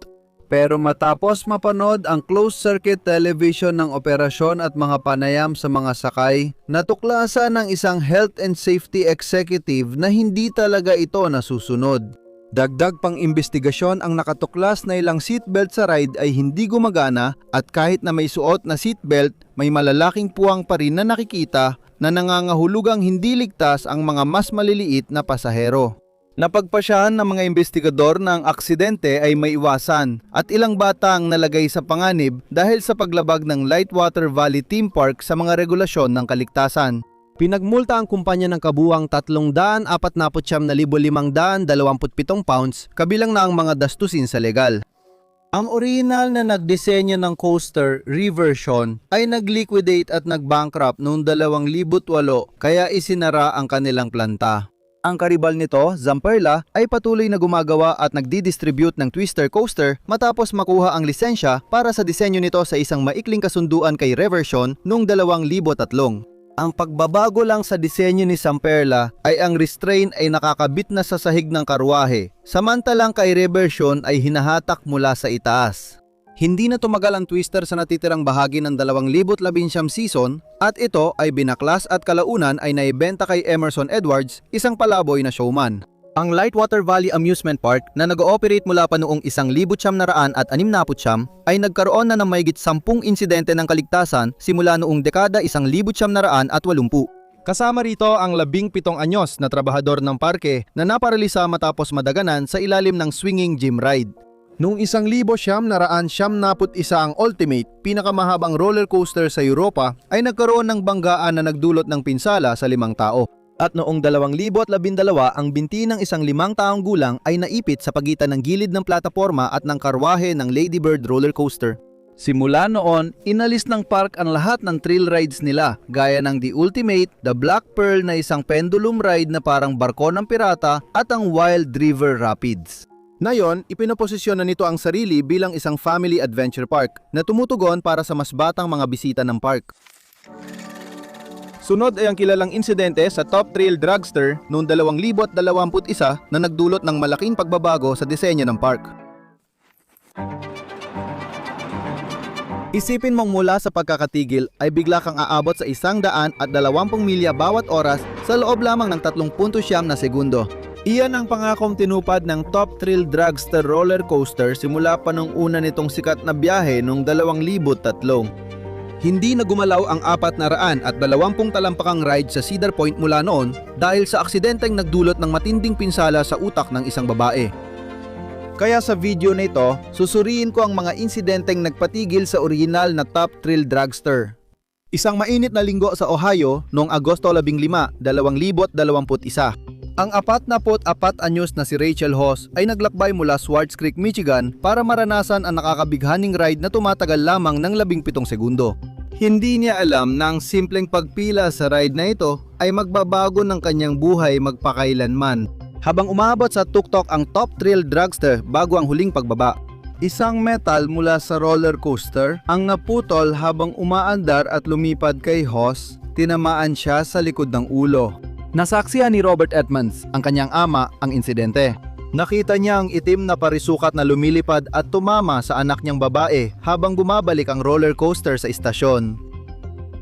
Pero matapos mapanood ang closed-circuit television ng operasyon at mga panayam sa mga sakay, natuklasan ng isang health and safety executive na hindi talaga ito nasusunod. Dagdag pang investigasyon ang nakatuklas na ilang seatbelt sa ride ay hindi gumagana at kahit na may suot na seatbelt, may malalaking puwang pa rin na nakikita na nangangahulugang hindi ligtas ang mga mas maliliit na pasahero. Napagpasyahan ng mga investigador na ang aksidente ay maiwasan at ilang bata ang nalagay sa panganib dahil sa paglabag ng Lightwater Valley Theme Park sa mga regulasyon ng kaligtasan. Pinagmulta ang kumpanya ng kabuuang 349,527 pounds, kabilang na ang mga dastusin sa legal. Ang original na nagdisenyo ng coaster, Reversion, ay nag-liquidate at nag-bankrupt noong 2008 kaya isinara ang kanilang planta. Ang karibal nito, Zamperla, ay patuloy na gumagawa at nagdi-distribute ng twister coaster matapos makuha ang lisensya para sa disenyo nito sa isang maikling kasunduan kay Reversion noong 2003. Ang pagbabago lang sa disenyo ni Zamperla ay ang restraint ay nakakabit na sa sahig ng karwahe, samantalang kay Reversion ay hinahatak mula sa itaas. Hindi na tumagal ang twister sa natitirang bahagi ng 2019 season at ito ay binaklas at kalaunan ay naibenta kay Emerson Edwards, isang palaboy na showman. Ang Lightwater Valley Amusement Park na nag-ooperate mula pa noong 1969 ay nagkaroon na ng mahigit 10 insidente ng kaligtasan simula noong dekada 1980. Kasama rito ang 17 anyos na trabahador ng parke na naparalisa matapos madaganan sa ilalim ng swinging gym ride. Noong 1971 ang Ultimate, pinakamahabang roller coaster sa Europa, ay nagkaroon ng banggaan na nagdulot ng pinsala sa 5 tao. At noong 2012, ang binti ng isang 5 taong gulang ay naipit sa pagitan ng gilid ng plataporma at ng karwahe ng Lady Bird roller coaster. Simula noon, inalis ng park ang lahat ng thrill rides nila, gaya ng The Ultimate, The Black Pearl na isang pendulum ride na parang barko ng pirata at ang Wild River Rapids. Ngayon, ipinaposisyon na nito ang sarili bilang isang family adventure park na tumutugon para sa mas batang mga bisita ng park. Sunod ay ang kilalang insidente sa Top Thrill Dragster noong 2021 na nagdulot ng malaking pagbabago sa disenyo ng park. Isipin mong mula sa pagkakatigil ay bigla kang aabot sa 120 milya bawat oras sa loob lamang ng 3.9 na segundo. Iyan ang pangakong tinupad ng Top Thrill Dragster roller coaster simula pa nung una nitong sikat na biyahe noong 2003. Hindi na gumalaw ang 420 talampakang ride sa Cedar Point mula noon dahil sa aksidenteng nagdulot ng matinding pinsala sa utak ng isang babae. Kaya sa video na ito, susuriin ko ang mga insidenteng nagpatigil sa original na Top Thrill Dragster. Isang mainit na linggo sa Ohio noong Agosto 15, 2021. Ang 44 anyos na si Rachel Hoss ay naglakbay mula Swartz Creek, Michigan para maranasan ang nakakabighaning ride na tumatagal lamang ng 17 segundo. Hindi niya alam na ang simpleng pagpila sa ride na ito ay magbabago ng kanyang buhay magpakailanman. Habang umabot sa tuktok ang Top Thrill Dragster bago ang huling pagbaba, isang metal mula sa roller coaster ang naputol habang umaandar at lumipad kay Hoss, tinamaan siya sa likod ng ulo. Nasaksihan ni Robert Edmonds, ang kanyang ama, ang insidente. Nakita niya ang itim na parisukat na lumilipad at tumama sa anak niyang babae habang bumabalik ang roller coaster sa istasyon.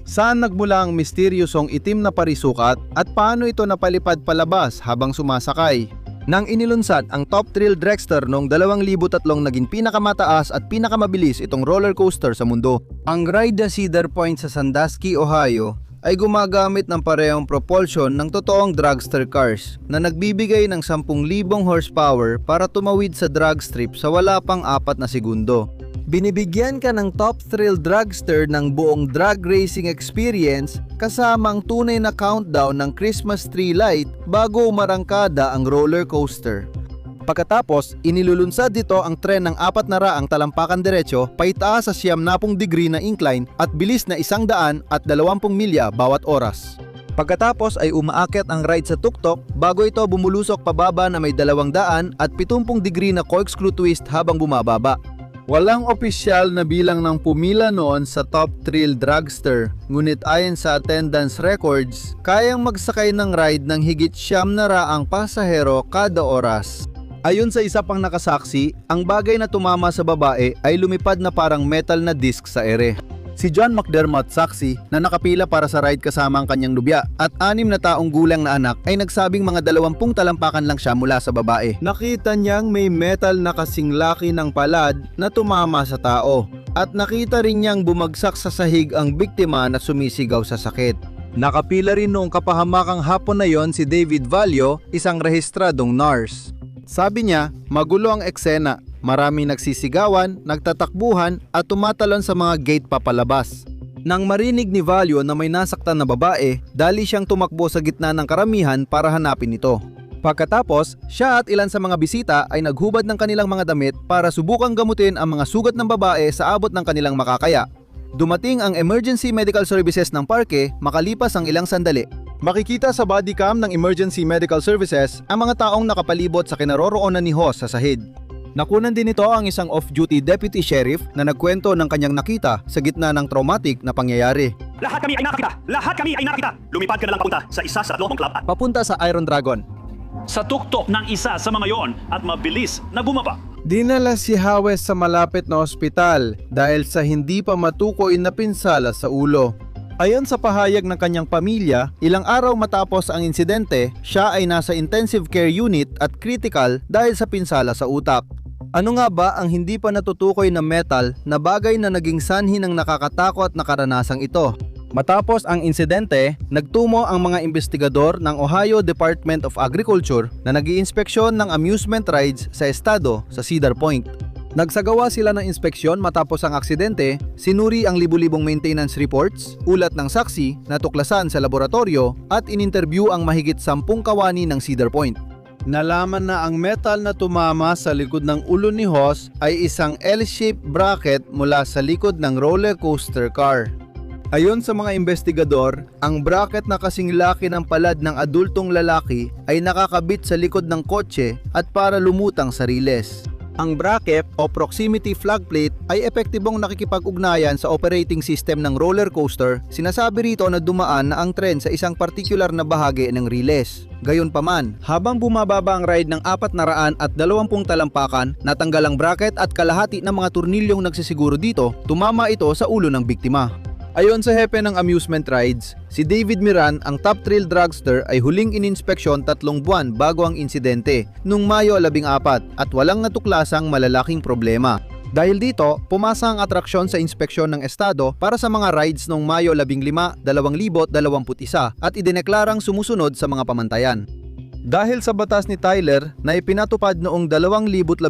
Saan nagmula ang misteryosong itim na parisukat at paano ito napalipad palabas habang sumasakay? Nang inilunsad ang Top Thrill Dragster noong 2003 naging pinakamataas at pinakamabilis itong roller coaster sa mundo. Ang ride na Cedar Point sa Sandusky, Ohio ay gumagamit ng parehong propulsion ng totoong dragster cars na nagbibigay ng 10,000 horsepower para tumawid sa drag strip sa wala pang 4 na segundo. Binibigyan ka ng Top Thrill Dragster ng buong drag racing experience kasama ang tunay na countdown ng Christmas tree light bago umarangkada ang roller coaster. Pagkatapos, inilulunsad dito ang tren ng 400 talampakan diretsyo paitaas sa 90 degree na incline at bilis na 120 milya bawat oras. Pagkatapos ay umaakit ang ride sa tuktok bago ito bumulusok pababa na may 270 degree na corkscrew twist habang bumababa. Walang opisyal na bilang ng pumila noon sa Top Thrill Dragster, ngunit ayon sa attendance records, kayang magsakay ng ride ng higit 700 pasahero kada oras. Ayon sa isa pang nakasaksi, ang bagay na tumama sa babae ay lumipad na parang metal na disc sa ere. Si John McDermott, saksi na nakapila para sa ride kasama ang kanyang nubya at 6 na taong gulang na anak ay nagsabing mga 20 talampakan lang siya mula sa babae. Nakita niyang may metal na kasing laki ng palad na tumama sa tao at nakita rin niyang bumagsak sa sahig ang biktima na sumisigaw sa sakit. Nakapila rin noong kapahamakang hapon na yon si David Vallo, isang rehistradong nurse. Sabi niya, magulo ang eksena. Maraming nagsisigawan, nagtatakbuhan at tumatalon sa mga gate papalabas. Nang marinig ni Vallo na may nasaktan na babae, dali siyang tumakbo sa gitna ng karamihan para hanapin ito. Pagkatapos, siya at ilan sa mga bisita ay naghubad ng kanilang mga damit para subukang gamutin ang mga sugat ng babae sa abot ng kanilang makakaya. Dumating ang emergency medical services ng parke makalipas ang ilang sandali. Makikita sa body cam ng emergency medical services ang mga taong nakapalibot sa kinaroroonan ni Hoss sa sahid. Nakunan din ito ang isang off-duty deputy sheriff na nagkwento ng kanyang nakita sa gitna ng traumatic na pangyayari. Lahat kami ay nakakita! Lahat kami ay nakakita! Lumipad ka na lang papunta sa isa sa 2 club at Papunta sa Iron Dragon. sa tuktok ng isa sa mga yon at mabilis na bumaba. Dinala si Hawes sa malapit na ospital dahil sa hindi pa matukoy na pinsala sa ulo. Ayon sa pahayag ng kanyang pamilya, ilang araw matapos ang insidente, siya ay nasa intensive care unit at critical dahil sa pinsala sa utak. Ano nga ba ang hindi pa natutukoy na metal na bagay na naging sanhi ng nakakatakot na karanasang ito? Matapos ang insidente, nagtumo ang mga investigador ng Ohio Department of Agriculture na nag-iinspeksyon ng amusement rides sa estado sa Cedar Point. Nagsagawa sila ng inspeksyon matapos ang aksidente, sinuri ang libu-libong maintenance reports, ulat ng saksi, natuklasan sa laboratorio at ininterview ang mahigit 10 kawani ng Cedar Point. Nalaman na ang metal na tumama sa likod ng ulo ni Hoss ay isang L-shaped bracket mula sa likod ng roller coaster car. Ayon sa mga investigador, ang bracket na kasing laki ng palad ng adultong lalaki ay nakakabit sa likod ng kotse at para lumutang sa riles. Ang bracket o proximity flag plate ay epektibong nakikipag-ugnayan sa operating system ng roller coaster. Sinasabi rito na dumaan na ang tren sa isang partikular na bahagi ng riles. Gayunpaman, habang bumababa ang ride ng 420 talampakan, natanggal ang bracket at kalahati ng mga turnilyong nagsisiguro dito, tumama ito sa ulo ng biktima. Ayon sa hepe ng amusement rides, si David Miran, ang top thrill dragster ay huling ininspeksyon 3 buwan bago ang insidente, noong Mayo 14 at walang natuklasang malalaking problema. Dahil dito, pumasa ang atraksyon sa inspeksyon ng estado para sa mga rides noong Mayo 15, 2021 at idineklarang sumusunod sa mga pamantayan. Dahil sa batas ni Tyler na ipinatupad noong 2017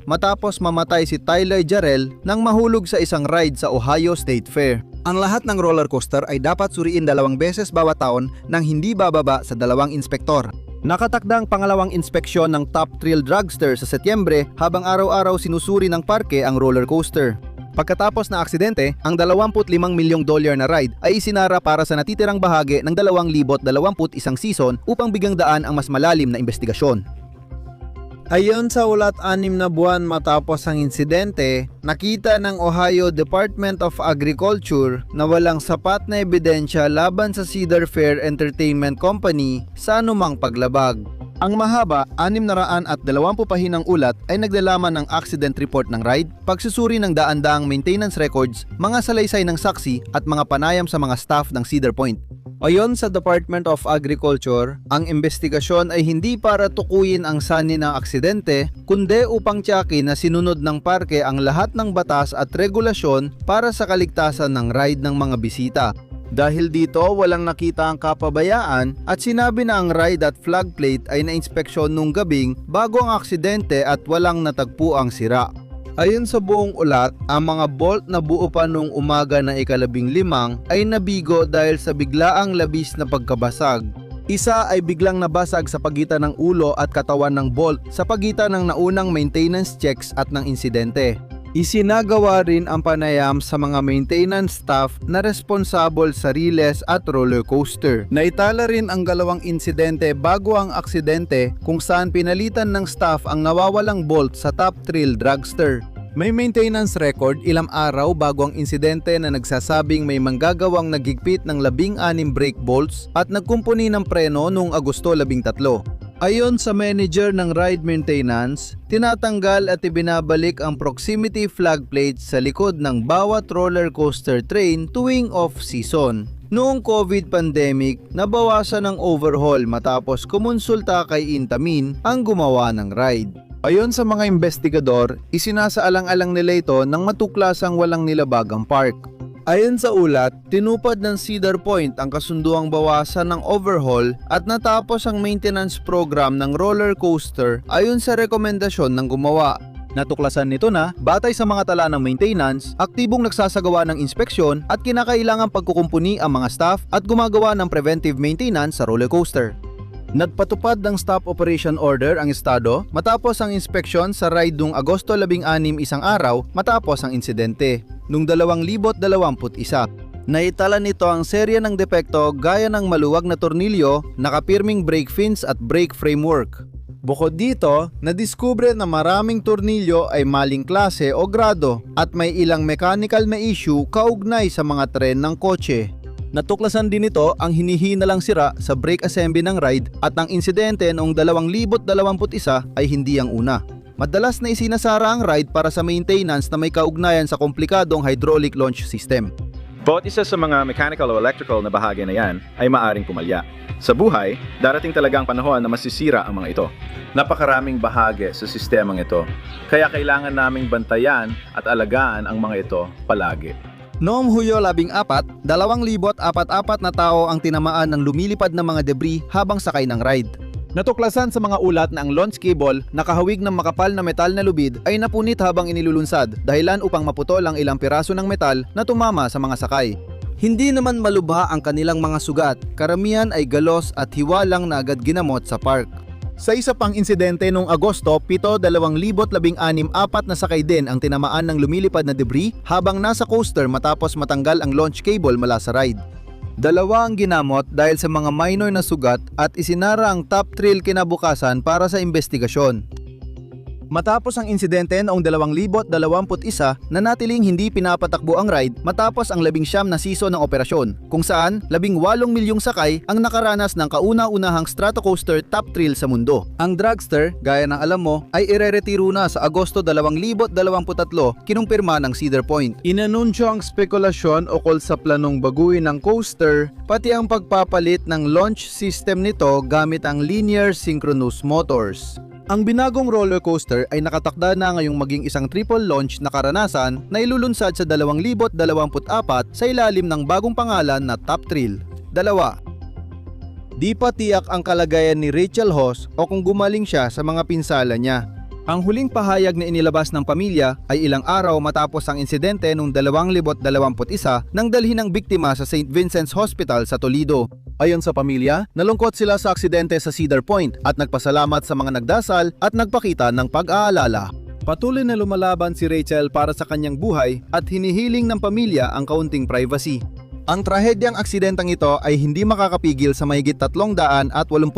matapos mamatay si Tyler Jarrell nang mahulog sa isang ride sa Ohio State Fair. Ang lahat ng roller coaster ay dapat suriin 2 beses bawat taon nang hindi bababa sa 2 inspektor. Nakatakda ang pangalawang inspeksyon ng Top Thrill Dragster sa Setyembre habang araw-araw sinusuri ng parke ang roller coaster. Pagkatapos na aksidente, ang $25 milyong na ride ay isinara para sa natitirang bahagi ng 2021 season upang bigyang daan ang mas malalim na investigasyon. Ayon sa ulat 6 na buwan matapos ang insidente, nakita ng Ohio Department of Agriculture na walang sapat na ebidensya laban sa Cedar Fair Entertainment Company sa anumang paglabag. Ang mahaba, 620 pahinang ulat ay naglalaman ng accident report ng ride, pagsusuri ng daan-daang maintenance records, mga salaysay ng saksi at mga panayam sa mga staff ng Cedar Point. Ayon sa Department of Agriculture, ang investigasyon ay hindi para tukuyin ang sanhi ng aksidente, kundi upang tiyakin na sinunod ng parke ang lahat ng batas at regulasyon para sa kaligtasan ng ride ng mga bisita. Dahil dito, walang nakita ang kapabayaan at sinabi na ang ride at flag plate ay nainspeksyon nung gabing bago ang aksidente at walang natagpuang sira. Ayon sa buong ulat, ang mga bolt na buo pa nung umaga ng ika-15 ay nabigo dahil sa biglaang labis na pagkabasag. Isa ay biglang nabasag sa pagitan ng ulo at katawan ng bolt sa pagitan ng naunang maintenance checks at ng insidente. Isinagawa rin ang panayam sa mga maintenance staff na responsable sa riles at roller coaster. Naitala rin ang 2 insidente bago ang aksidente kung saan pinalitan ng staff ang nawawalang bolt sa Top Thrill Dragster. May maintenance record ilang araw bago ang insidente na nagsasabing may manggagawang nagigpit ng 16 brake bolts at nagkumpuni ng preno noong Agosto 13. Ayon sa manager ng ride maintenance, tinatanggal at ibinabalik ang proximity flag plates sa likod ng bawat roller coaster train tuwing off-season. Noong COVID pandemic, nabawasan ang overhaul matapos kumonsulta kay Intamin ang gumawa ng ride. Ayon sa mga investigador, isinasaalang-alang nila ito nang matuklasang walang nilabag ang park. Ayon sa ulat, tinupad ng Cedar Point ang kasunduang bawasan ng overhaul at natapos ang maintenance program ng roller coaster ayon sa rekomendasyon ng gumawa. Natuklasan nito na, batay sa mga tala ng maintenance, aktibong nagsasagawa ng inspeksyon at kinakailangang pagkukumpuni ang mga staff at gumagawa ng preventive maintenance sa roller coaster. Nagpatupad ng stop operation order ang estado matapos ang inspeksyon sa ride noong Agosto 16, isang araw matapos ang insidente. Noong 2021, naitala nito ang serye ng depekto gaya ng maluwag na tornilyo, nakapirming brake fins at brake framework. Bukod dito, nadiskubre na maraming tornilyo ay maling klase o grado at may ilang mechanical na issue kaugnay sa mga tren ng kotse. Natuklasan din ito ang hinihinalang sira sa brake assembly ng ride at ang insidente noong 2021 ay hindi ang una. Madalas na isinasara ang ride para sa maintenance na may kaugnayan sa komplikadong hydraulic launch system. Bawat isa sa mga mechanical o electrical na bahagi na yan ay maaring pumalya. Sa buhay, darating talaga ang panahon na masisira ang mga ito. Napakaraming bahagi sa sistemang ito, kaya kailangan naming bantayan at alagaan ang mga ito palagi. Noong Hulyo 14, 2,044 na tao ang tinamaan ng lumilipad na mga debris habang sakay ng ride. Natuklasan sa mga ulat na ang launch cable na kahawig ng makapal na metal na lubid ay napunit habang inilulunsad, dahilan upang maputol ang ilang piraso ng metal na tumama sa mga sakay. Hindi naman malubha ang kanilang mga sugat, karamihan ay galos at hiwa lang na agad ginamot sa park. Sa isa pang insidente noong Agosto 7, 2016, 4 na sakay din ang tinamaan ng lumilipad na debris habang nasa coaster matapos matanggal ang launch cable mula sa ride. 2 ang ginamot dahil sa mga minor na sugat at isinara ang top thrill kinabukasan para sa investigasyon. Matapos ang insidente noong 2021, nanatiling hindi pinapatakbo ang ride matapos ang 19 na season ng operasyon, kung saan 18 milyong sakay ang nakaranas ng kauna-unahang Stratocoaster top thrill sa mundo. Ang dragster, gaya ng alam mo, ay ireretiro na sa Agosto 2023, kinumpirma ng Cedar Point. Inanunsyo ang spekulasyon ukol sa planong baguhin ng coaster, pati ang pagpapalit ng launch system nito gamit ang linear synchronous motors. Ang binagong roller coaster ay nakatakda na ngayong maging isang triple launch na karanasan na ilulunsad sa 2024 sa ilalim ng bagong pangalan na Top Thrill. 2. Di pa tiyak ang kalagayan ni Rachel Hoss o kung gumaling siya sa mga pinsala niya. Ang huling pahayag na inilabas ng pamilya ay ilang araw matapos ang insidente noong 2021 nang dalhin ng biktima sa St. Vincent's Hospital sa Toledo. Ayon sa pamilya, nalungkot sila sa aksidente sa Cedar Point at nagpasalamat sa mga nagdasal at nagpakita ng pag-aalala. Patuloy na lumalaban si Rachel para sa kanyang buhay at hinihiling ng pamilya ang kaunting privacy. Ang trahedyang aksidenteng ito ay hindi makakapigil sa mahigit 380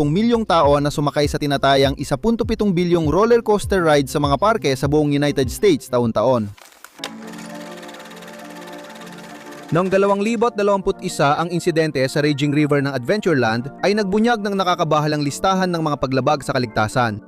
milyong tao na sumakay sa tinatayang 1.7 bilyong roller coaster ride sa mga parke sa buong United States taon-taon. Noong 2021 ang insidente sa Raging River ng Adventureland ay nagbunyag ng nakakabahalang listahan ng mga paglabag sa kaligtasan.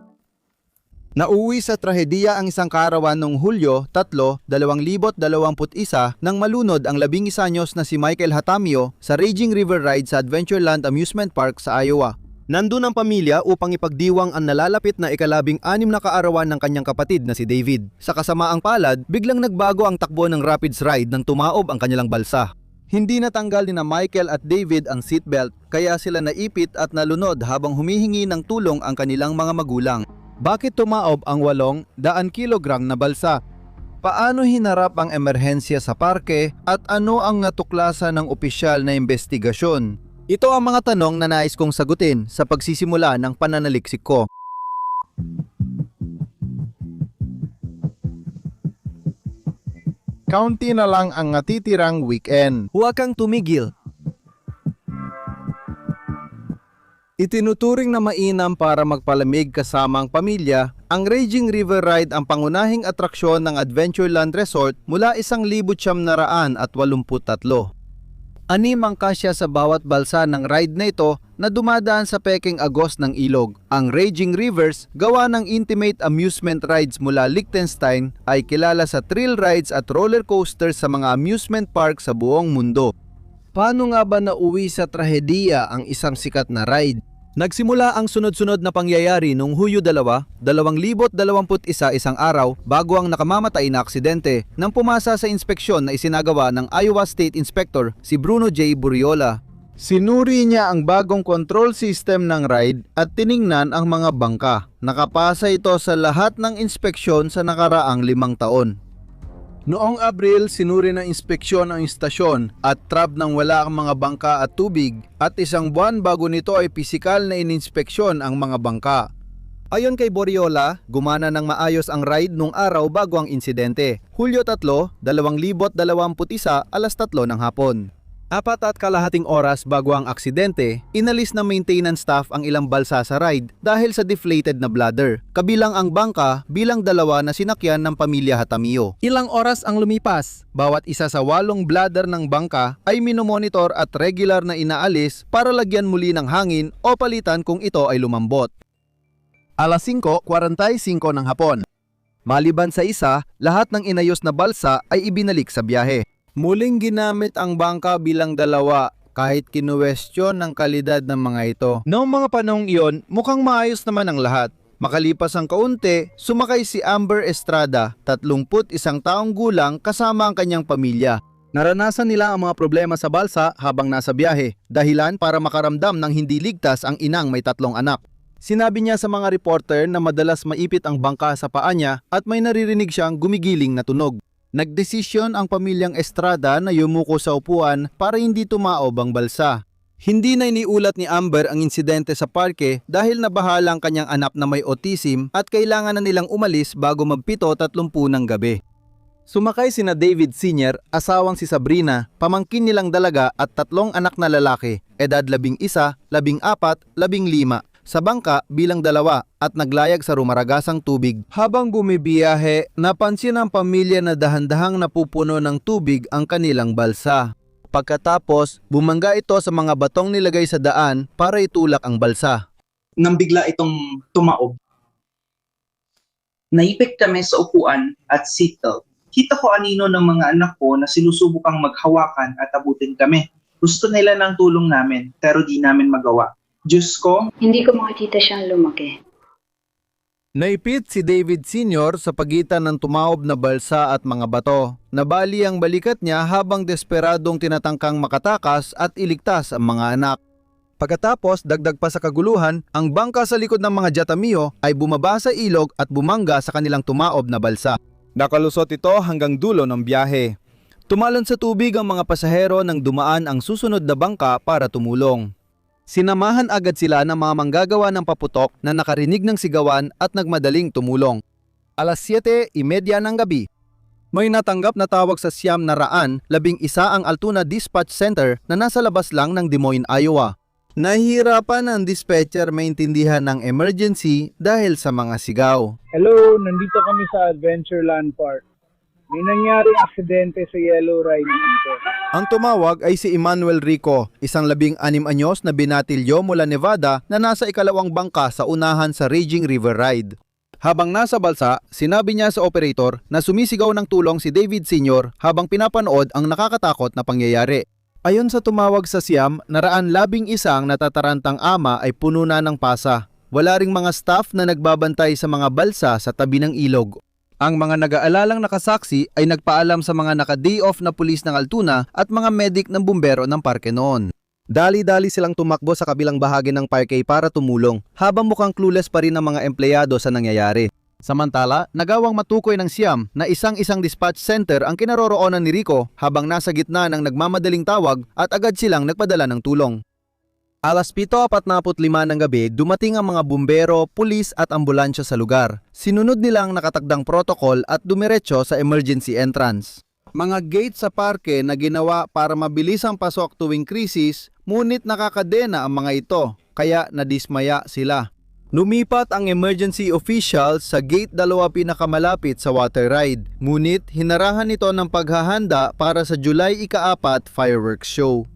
Nauwi sa trahedya ang isang kaarawan noong Hulyo 3, 2021 nang malunod ang 11 anyos na si Michael Hatamio sa Raging River Ride sa Adventureland Amusement Park sa Iowa. Nandun ang pamilya upang ipagdiwang ang nalalapit na ika-16 na kaarawan ng kanyang kapatid na si David. Sa kasamaang palad, biglang nagbago ang takbo ng Rapids Ride nang tumaob ang kanilang balsa. Hindi natanggal ni na Michael at David ang seatbelt, kaya sila naipit at nalunod habang humihingi ng tulong ang kanilang mga magulang. Bakit tumaob ang 800 kilogram na balsa? Paano hinarap ang emerhensya sa parke at ano ang natuklasan ng opisyal na investigasyon? Ito ang mga tanong na nais kong sagutin sa pagsisimula ng pananaliksik ko. Kaunti na lang ang natitirang weekend. Huwag kang tumigil. Itinuturing na mainam para magpalamig kasama ang pamilya, ang Raging River Ride ang pangunahing atraksyon ng Adventureland Resort mula 1,983. Anim ang kasya sa bawat balsa ng ride na ito na dumadaan sa pekeng agos ng ilog. Ang Raging Rivers, gawa ng Intimate Amusement Rides mula Liechtenstein, ay kilala sa thrill rides at roller coasters sa mga amusement park sa buong mundo. Paano nga ba nauwi sa trahediya ang isang sikat na ride? Nagsimula ang sunod-sunod na pangyayari noong Hulyo 2, 2021 isang araw bago ang nakamamatay na aksidente nang pumasa sa inspeksyon na isinagawa ng Iowa State Inspector si Bruno J. Buriola. Sinuri niya ang bagong control system ng ride at tiningnan ang mga bangka. Nakapasa ito sa lahat ng inspeksyon sa nakaraang 5 taon. Noong Abril, sinuri ng inspeksyon ang istasyon at trap nang wala ang mga bangka at tubig at 1 buwan bago nito ay pisikal na ininspeksyon ang mga bangka. Ayon kay Boriola, gumana ng maayos ang ride nung araw bago ang insidente. Hulyo 3, 2021, alas 3 ng hapon. 4.5 oras bago ang aksidente, inalis ng maintenance staff ang ilang balsa sa ride dahil sa deflated na bladder, kabilang ang bangka bilang 2 na sinakyan ng pamilya Hatamio. Ilang oras ang lumipas, bawat isa sa 8 bladder ng bangka ay minomonitor at regular na inaalis para lagyan muli ng hangin o palitan kung ito ay lumambot. Alas 5:45 ng hapon. Maliban sa isa, lahat ng inayos na balsa ay ibinalik sa biyahe. Muling ginamit ang bangka bilang 2 kahit kinuwestiyon ng kalidad ng mga ito. Noong mga panahong iyon, mukhang maayos naman ang lahat. Makalipas ang kaunti, sumakay si Amber Estrada, 31 taong gulang kasama ang kanyang pamilya. Naranasan nila ang mga problema sa balsa habang nasa biyahe, dahilan para makaramdam ng hindi ligtas ang inang may 3 anak. Sinabi niya sa mga reporter na madalas maipit ang bangka sa paa niya at may naririnig siyang gumigiling na tunog. Nagdesisyon ang pamilyang Estrada na yumuko sa upuan para hindi tumaob ang balsa. Hindi na iniulat ni Amber ang insidente sa parke dahil nabahala ang kanyang anak na may autism at kailangan na nilang umalis bago mag-7:30 ng gabi. Sumakay sina David Sr., asawang si Sabrina, pamangkin nilang dalaga at 3 anak na lalaki, edad 11, 14, 15. Sa bangka bilang 2 at naglayag sa rumaragasang tubig. Habang bumibiyahe, napansin ng pamilya na dahan-dahang napupuno ng tubig ang kanilang balsa. Pagkatapos, bumangga ito sa mga batong nilagay sa daan para itulak ang balsa. Nang bigla itong tumaob, naipit kami sa upuan at seatbelt. Kita ko anino ng mga anak ko na sinusubukang maghawakan at abutin kami. Gusto nila ng tulong namin pero di namin magawa. Diyos ko, hindi ko makikita siyang lumaki. Naipit si David Sr. sa pagitan ng tumaob na balsa at mga bato. Nabali ang balikat niya habang desperadong tinatangkang makatakas at iligtas ang mga anak. Pagkatapos, dagdag pa sa kaguluhan, ang bangka sa likod ng mga Jatamio ay bumaba sa ilog at bumangga sa kanilang tumaob na balsa. Nakalusot ito hanggang dulo ng biyahe. Tumalon sa tubig ang mga pasahero nang dumaan ang susunod na bangka para tumulong. Sinamahan agad sila ng mga manggagawa ng paputok na nakarinig ng sigawan at nagmadaling tumulong. Alas 7:30 ng gabi. May natanggap na tawag sa Siyam na Raan, 11 ang Altoona Dispatch Center na nasa labas lang ng Des Moines, Iowa. Nahihirapan ang dispatcher maintindihan ng emergency dahil sa mga sigaw. Hello, nandito kami sa Adventureland Park. May nangyaring aksidente sa Yellow Ride dito. Ang tumawag ay si Emmanuel Rico, isang 16 anyos na binatilyo mula Nevada na nasa ikalawang bangka sa unahan sa Raging River Ride. Habang nasa balsa, sinabi niya sa operator na sumisigaw ng tulong si David Sr. habang pinapanood ang nakakatakot na pangyayari. Ayon sa tumawag sa Siyam, naraan 11 ang natatarantang ama ay puno na ng pasa. Wala ring mga staff na nagbabantay sa mga balsa sa tabi ng ilog. Ang mga nag-aalalang nakasaksi ay nagpaalam sa mga naka-day off na pulis ng Altoona at mga medic ng bumbero ng parke noon. Dali-dali silang tumakbo sa kabilang bahagi ng parke para tumulong, habang mukhang clueless pa rin ang mga empleyado sa nangyayari. Samantala, nagawang matukoy ng Siyam na isang dispatch center ang kinaroroonan ni Rico habang nasa gitna ng nagmamadaling tawag at agad silang nagpadala ng tulong. Alas 7:45 ng gabi, dumating ang mga bumbero, pulis at ambulansya sa lugar. Sinunod nila ang nakatakdang protocol at dumiretso sa emergency entrance. Mga gate sa parke na ginawa para mabilis ang pasok tuwing krisis, ngunit nakakadena ang mga ito, kaya nadismaya sila. Lumipat ang emergency officials sa gate 2 pinakamalapit sa water ride, ngunit hinarahan ito ng paghahanda para sa July 4 fireworks show.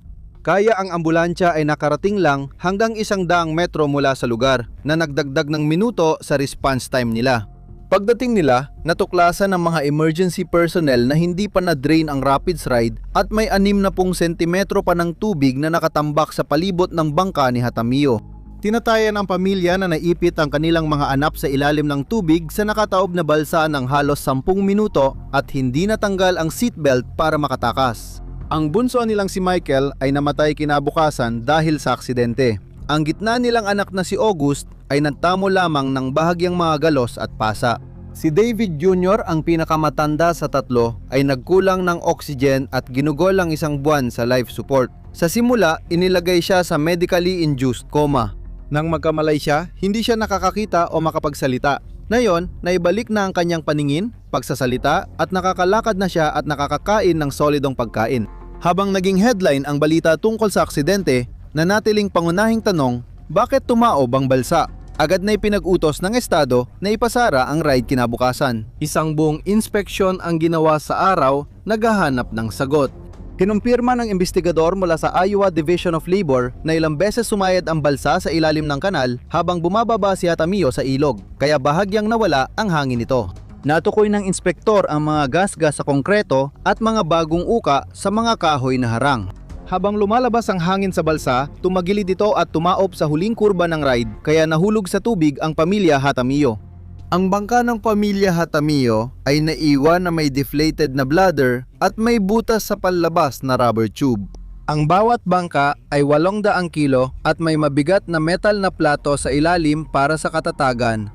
Kaya ang ambulansya ay nakarating lang hanggang 100 metro mula sa lugar na nagdagdag ng minuto sa response time nila. Pagdating nila, natuklasan ng mga emergency personnel na hindi pa na-drain ang rapids ride at may 60 sentimetro pa ng tubig na nakatambak sa palibot ng bangka ni Hatamio. Tinatayan ng pamilya na naipit ang kanilang mga anak sa ilalim ng tubig sa nakataob na balsa ng halos 10 minuto at hindi natanggal ang seatbelt para makatakas. Ang bunso nilang si Michael ay namatay kinabukasan dahil sa aksidente. Ang gitna nilang anak na si August ay nagtamo lamang ng bahagyang mga galos at pasa. Si David Jr., ang pinakamatanda sa tatlo, ay nagkulang ng oxygen at ginugol ang 1 buwan sa life support. Sa simula, inilagay siya sa medically induced coma. Nang magkamalay siya, hindi siya nakakakita o makapagsalita. Ngayon, naibalik na ang kanyang paningin, pagsasalita at nakakalakad na siya at nakakakain ng solidong pagkain. Habang naging headline ang balita tungkol sa aksidente, nanatiling pangunahing tanong, bakit tumaob ang balsa? Agad na ipinag-utos ng estado na ipasara ang ride kinabukasan. Isang buong inspeksyon ang ginawa sa araw, naghahanap ng sagot. Kinumpirma ng investigador mula sa Iowa Division of Labor na ilang beses sumayad ang balsa sa ilalim ng kanal habang bumababa si Hatamio sa ilog, kaya bahagyang nawala ang hangin nito. Natukoy ng inspektor ang mga gasgas sa konkreto at mga bagong uka sa mga kahoy na harang. Habang lumalabas ang hangin sa balsa, tumagilid ito at tumaob sa huling kurba ng ride kaya nahulog sa tubig ang pamilya Hatamio. Ang bangka ng pamilya Hatamio ay naiwan na may deflated na bladder at may butas sa palabas na rubber tube. Ang bawat bangka ay 800 kilo at may mabigat na metal na plato sa ilalim para sa katatagan.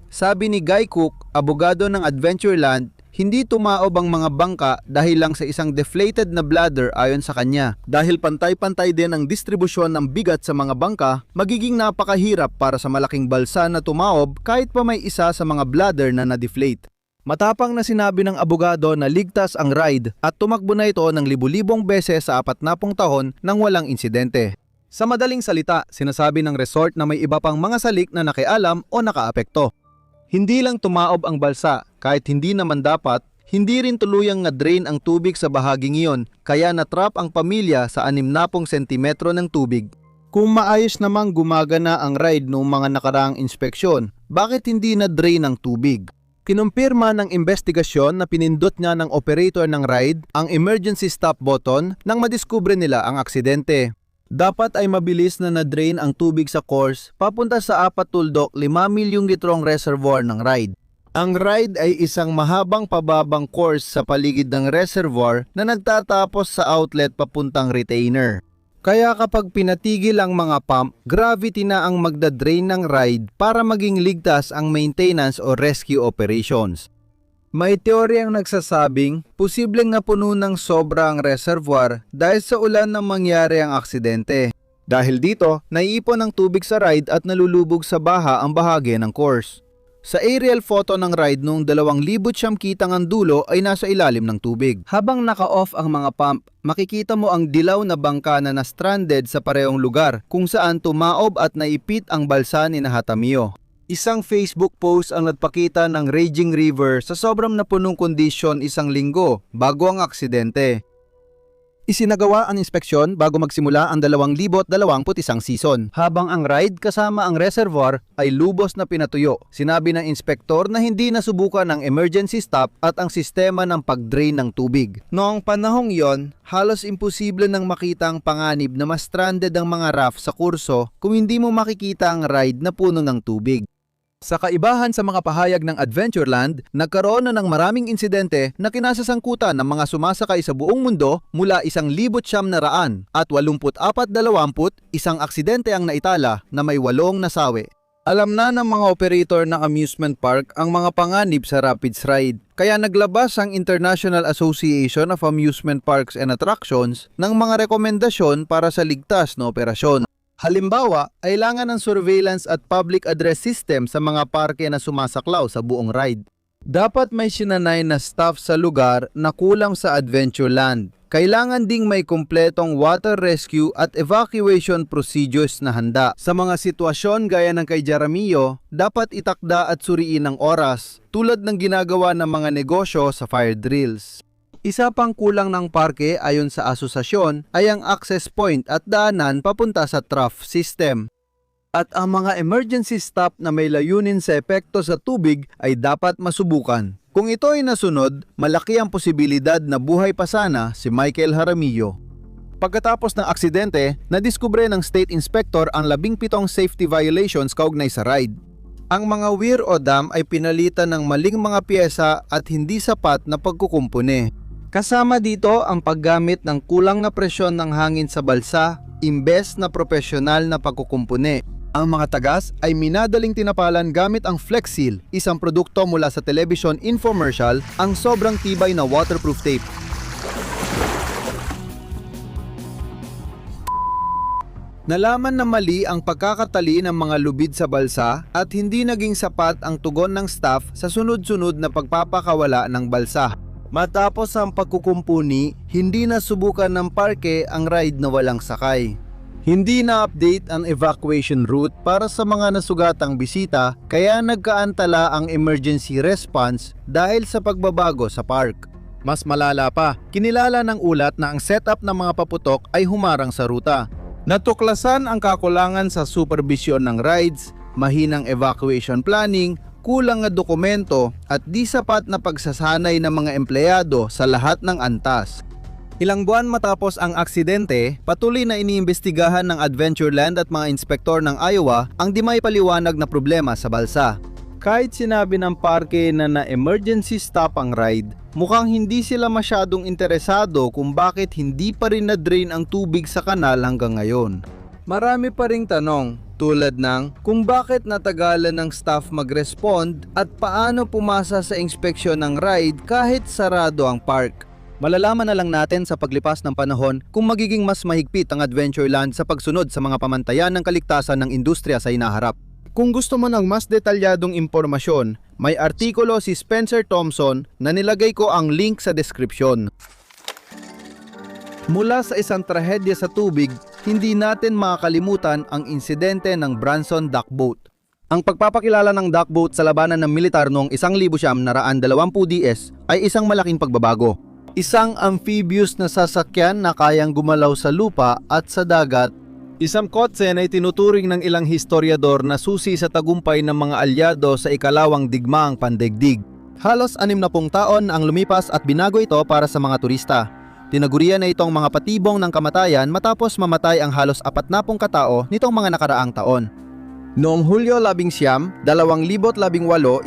Sabi ni Guy Cook, abogado ng Adventureland, hindi tumaob ang mga bangka dahil lang sa isang deflated na bladder ayon sa kanya. Dahil pantay-pantay din ang distribusyon ng bigat sa mga bangka, magiging napakahirap para sa malaking balsa na tumaob kahit pa may isa sa mga bladder na na-deflate. Matapang na sinabi ng abogado na ligtas ang ride at tumakbo na ito ng libu-libong beses sa 40 taon nang walang insidente. Sa madaling salita, sinasabi ng resort na may iba pang mga salik na nakialam o nakaapekto. Hindi lang tumaob ang balsa, kahit hindi naman dapat, hindi rin tuluyang na-drain ang tubig sa bahaging iyon, kaya natrap ang pamilya sa 60 sentimetro ng tubig. Kung maayos namang gumagana ang ride noong mga nakaraang inspeksyon, bakit hindi na-drain ang tubig? Kinumpirma ng investigasyon na pinindot nga ng operator ng ride ang emergency stop button nang madiskubre nila ang aksidente. Dapat ay mabilis na na-drain ang tubig sa course papunta sa 4 tuldok 5 milyong litrong reservoir ng ride. Ang ride ay isang mahabang pababang course sa paligid ng reservoir na nagtatapos sa outlet papuntang retainer. Kaya kapag pinatigil ang mga pump, gravity na ang magda-drain ng ride para maging ligtas ang maintenance o rescue operations. May teoryang nagsasabing posibleng napuno ng sobra ang reservoir dahil sa ulan nang mangyari ang aksidente. Dahil dito, naiipon ang tubig sa ride at nalulubog sa baha ang bahagi ng course. Sa aerial photo ng ride noong 2,000 kitang ang dulo ay nasa ilalim ng tubig. Habang naka-off ang mga pump, makikita mo ang dilaw na bangka na na-stranded sa parehong lugar kung saan tumaob at naipit ang balsa ni Hatamio. Isang Facebook post ang nagpakita ng raging river sa sobrang napunong kondisyon 1 linggo bago ang aksidente. Isinagawa ang inspeksyon bago magsimula ang 2021 season. Habang ang ride kasama ang reservoir ay lubos na pinatuyo, sinabi ng inspektor na hindi nasubukan ang emergency stop at ang sistema ng pag-drain ng tubig. Noong panahong yon, halos imposible nang makita ang panganib na mas stranded ang mga raft sa kurso kung hindi mo makikita ang ride na puno ng tubig. Sa kaibahan sa mga pahayag ng Adventureland, nagkaroon na ng maraming insidente na kinasasangkutan ng mga sumasakay sa buong mundo mula 1,900 at 84 isang aksidente ang naitala na may 8 nasawi. Alam na ng mga operator ng amusement park ang mga panganib sa Rapids Ride, kaya naglabas ang International Association of Amusement Parks and Attractions ng mga rekomendasyon para sa ligtas na operasyon. Halimbawa, kailangan ng surveillance at public address system sa mga parke na sumasaklaw sa buong ride. Dapat may sinanay na staff sa lugar na kulang sa Adventureland. Kailangan ding may kumpletong water rescue at evacuation procedures na handa. Sa mga sitwasyon gaya ng kay Jaramillo, dapat itakda at suriin ang oras, tulad ng ginagawa ng mga negosyo sa fire drills. Isa pang kulang ng parke ayon sa asosasyon ay ang access point at daanan papunta sa trough system. At ang mga emergency stop na may layunin sa epekto sa tubig ay dapat masubukan. Kung ito ay nasunod, malaki ang posibilidad na buhay pa sana si Michael Jaramillo. Pagkatapos ng aksidente, nadiskubre ng State Inspector ang 17 safety violations kaugnay sa ride. Ang mga weir o dam ay pinalitan ng maling mga piyesa at hindi sapat na pagkukumpune. Kasama dito ang paggamit ng kulang na presyon ng hangin sa balsa imbes na profesional na pagkukumpune. Ang mga tagas ay minadaling tinapalan gamit ang Flex Seal, isang produkto mula sa television infomercial, ang sobrang tibay na waterproof tape. Nalaman na mali ang pagkakatali ng mga lubid sa balsa at hindi naging sapat ang tugon ng staff sa sunod-sunod na pagpapakawala ng balsa. Matapos ang pagkukumpuni, hindi na subukan ng parke ang ride na walang sakay. Hindi na-update ang evacuation route para sa mga nasugatang bisita kaya nagkaantala ang emergency response dahil sa pagbabago sa park. Mas malala pa, kinilala ng ulat na ang setup ng mga paputok ay humarang sa ruta. Natuklasan ang kakulangan sa supervision ng rides, mahinang evacuation planning, kulang na dokumento at di sapat na pagsasanay ng mga empleyado sa lahat ng antas. Ilang buwan matapos ang aksidente, patuloy na iniimbestigahan ng Adventureland at mga inspektor ng Iowa ang di may paliwanag na problema sa balsa. Kahit sinabi ng parke na na-emergency stop ang ride, mukhang hindi sila masyadong interesado kung bakit hindi pa rin na-drain ang tubig sa kanal hanggang ngayon. Marami pa ring tanong, tulad ng kung bakit natagalan ng staff mag-respond at paano pumasa sa inspeksyon ng ride kahit sarado ang park. Malalaman na lang natin sa paglipas ng panahon kung magiging mas mahigpit ang Adventureland sa pagsunod sa mga pamantayan ng kaligtasan ng industriya sa hinaharap. Kung gusto mo ng mas detalyadong impormasyon, may artikulo si Spencer Thompson na nilagay ko ang link sa description. Mula sa isang trahedya sa tubig, hindi natin makakalimutan ang insidente ng Branson Dock Boat. Ang pagpapakilala ng dock boat sa labanan ng militar noong 1920 DS ay isang malaking pagbabago. Isang amphibious na sasakyan na kayang gumalaw sa lupa at sa dagat. Isang kotse na itinuturing ng ilang historiador na susi sa tagumpay ng mga alyado sa ikalawang digmaang pandaigdig. Halos 60 taon ang lumipas at binago ito para sa mga turista. Tinagurian na itong mga patibong ng kamatayan matapos mamatay ang halos 40 katao nitong mga nakaraang taon. Noong Hulyo 11, 2018,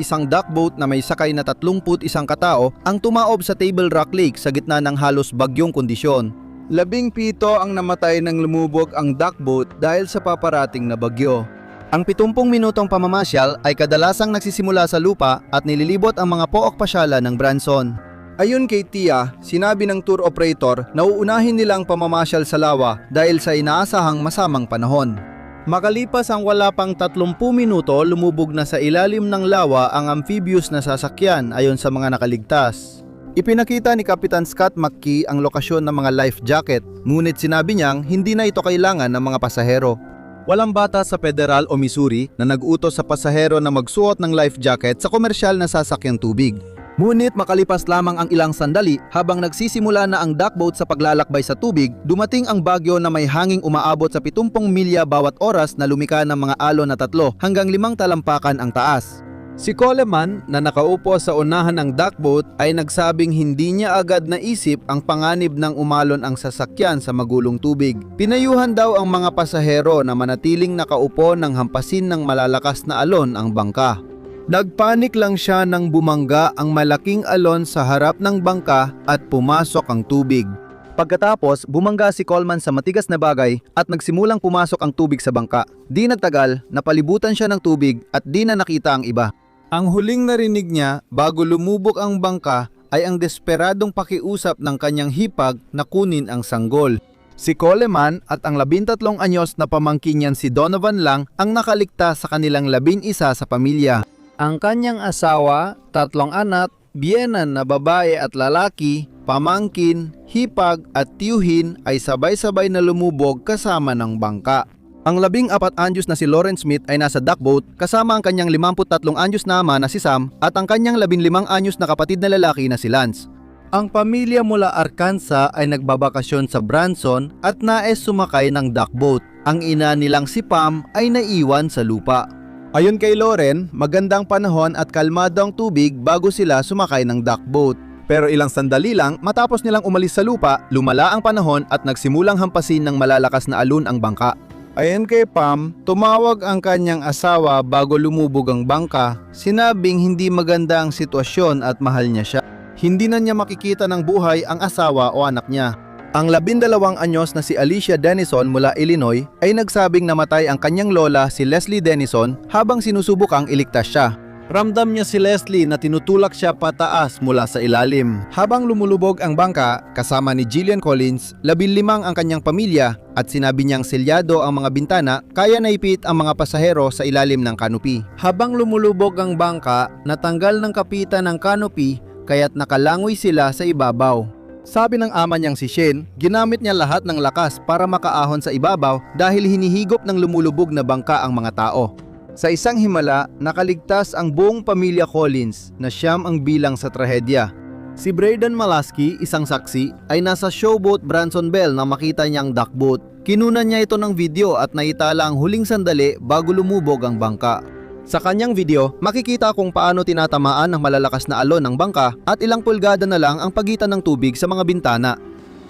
isang dock boat na may sakay na 31 katao ang tumaob sa Table Rock Lake sa gitna ng halos bagyong kondisyon. 17 ang namatay nang lumubog ang dock boat dahil sa paparating na bagyo. Ang 70 minutong pamamasyal ay kadalasang nagsisimula sa lupa at nililibot ang mga pook pasyalan ng Branson. Ayon kay Tia, sinabi ng tour operator na uunahin nilang pamamasyal sa lawa dahil sa inaasahang masamang panahon. Makalipas ang wala pang 30 minuto, lumubog na sa ilalim ng lawa ang amphibious na sasakyan ayon sa mga nakaligtas. Ipinakita ni Kapitan Scott McKee ang lokasyon ng mga life jacket, ngunit sinabi niyang hindi na ito kailangan ng mga pasahero. Walang bata sa Federal o Missouri na nag-utos sa pasahero na magsuot ng life jacket sa komersyal na sasakyang tubig. Ngunit makalipas lamang ang ilang sandali habang nagsisimula na ang dock boat sa paglalakbay sa tubig, dumating ang bagyo na may hanging umaabot sa 70 milya bawat oras na lumika ng mga alon na 3 hanggang 5 talampakan ang taas. Si Coleman na nakaupo sa unahan ng dock boat ay nagsabing hindi niya agad naisip ang panganib ng umalon ang sasakyan sa magulong tubig. Pinayuhan daw ang mga pasahero na manatiling nakaupo nang hampasin ng malalakas na alon ang bangka. Nagpanik lang siya nang bumangga ang malaking alon sa harap ng bangka at pumasok ang tubig. Pagkatapos, bumangga si Coleman sa matigas na bagay at nagsimulang pumasok ang tubig sa bangka. Di nagtagal, napalibutan siya ng tubig at di na nakita ang iba. Ang huling narinig niya bago lumubog ang bangka ay ang desperadong pakiusap ng kanyang hipag na kunin ang sanggol. Si Coleman at ang 13 anyos na pamangkin niyan si Donovan lang ang nakaligtas sa kanilang 11 sa pamilya. Ang kanyang asawa, 3 anak, biyenan na babae at lalaki, pamangkin, hipag at tiyuhin ay sabay-sabay na lumubog kasama ng bangka. Ang 14 anyos na si Lawrence Smith ay nasa dock boat kasama ang kanyang 53 anyos na ama na si Sam at ang kanyang 15 anyos na kapatid na lalaki na si Lance. Ang pamilya mula Arkansas ay nagbabakasyon sa Branson at nais sumakay ng duck boat. Ang ina nilang si Pam ay naiwan sa lupa. Ayon kay Lauren, magandang panahon at kalmado ang tubig bago sila sumakay ng duck boat. Pero ilang sandali lang matapos nilang umalis sa lupa, lumala ang panahon at nagsimulang hampasin ng malalakas na alon ang bangka. Ayon kay Pam, tumawag ang kanyang asawa bago lumubog ang bangka, sinabing hindi maganda ang sitwasyon at mahal niya siya. Hindi na niya makikita ng buhay ang asawa o anak niya. Ang 12 anyos na si Alicia Denison mula Illinois ay nagsabing namatay ang kanyang lola si Leslie Denison habang sinusubukang iligtas siya. Ramdam niya si Leslie na tinutulak siya pataas mula sa ilalim. Habang lumulubog ang bangka, kasama ni Jillian Collins, 15 ang kanyang pamilya at sinabi niyang selyado ang mga bintana, kaya naipit ang mga pasahero sa ilalim ng kanopi. Habang lumulubog ang bangka, natanggal ng kapitan ng kanopi kaya't nakalangoy sila sa ibabaw. Sabi ng ama niyang si Shane, ginamit niya lahat ng lakas para makaahon sa ibabaw dahil hinihigop ng lumulubog na bangka ang mga tao. Sa isang himala, nakaligtas ang buong pamilya Collins na siyam ang bilang sa trahedya. Si Braden Malaski, isang saksi, ay nasa showboat Branson Belle nang makita niyang duck boat. Kinunan niya ito ng video at naitala ang huling sandali bago lumubog ang bangka. Sa kanyang video, makikita kung paano tinatamaan ng malalakas na alon ng bangka at ilang pulgada na lang ang pagitan ng tubig sa mga bintana.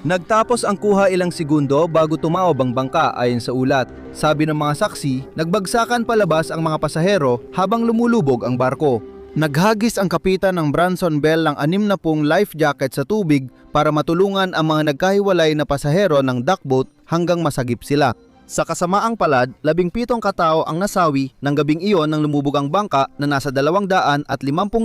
Nagtapos ang kuha ilang segundo bago tumaob ang bangka ayon sa ulat. Sabi ng mga saksi, nagbagsakan palabas ang mga pasahero habang lumulubog ang barko. Naghagis ang kapitan ng Branson Belle ng 60 life jacket sa tubig para matulungan ang mga nagkahiwalay na pasahero ng duck boat hanggang masagip sila. Sa kasamaang palad, 17 katao ang nasawi ng gabing iyon nang lumubog ang bangka na nasa 250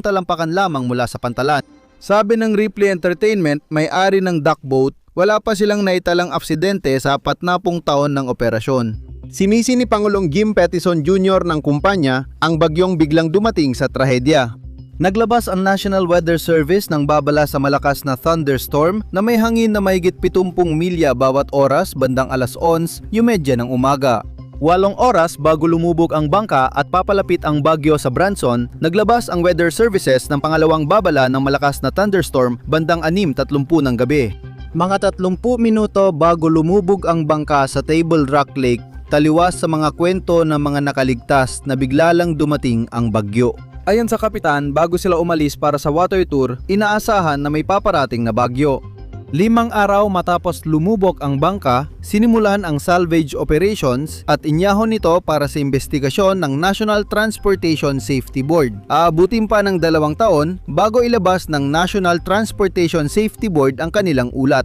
talampakan lamang mula sa pantalan. Sabi ng Ripley Entertainment, may-ari ng duck boat, wala pa silang naitalang aksidente sa 40 taon ng operasyon. Sinisi ni Pangulong Jim Pettison Jr. ng kumpanya ang bagyong biglang dumating sa trahedya. Naglabas ang National Weather Service ng babala sa malakas na thunderstorm na may hangin na mahigit 70 milya bawat oras bandang 11:30 ng umaga. 8 oras bago lumubog ang bangka at papalapit ang bagyo sa Branson, naglabas ang Weather Services ng pangalawang babala ng malakas na thunderstorm bandang 6:30 ng gabi. Mga 30 minuto bago lumubog ang bangka sa Table Rock Lake, taliwas sa mga kwento ng mga nakaligtas na bigla lang dumating ang bagyo. Ayon sa kapitan, bago sila umalis para sa water tour, inaasahan na may paparating na bagyo. 5 araw matapos lumubog ang bangka, sinimulan ang salvage operations at inyahon nito para sa investigasyon ng National Transportation Safety Board. Aabutin pa ng 2 taon bago ilabas ng National Transportation Safety Board ang kanilang ulat.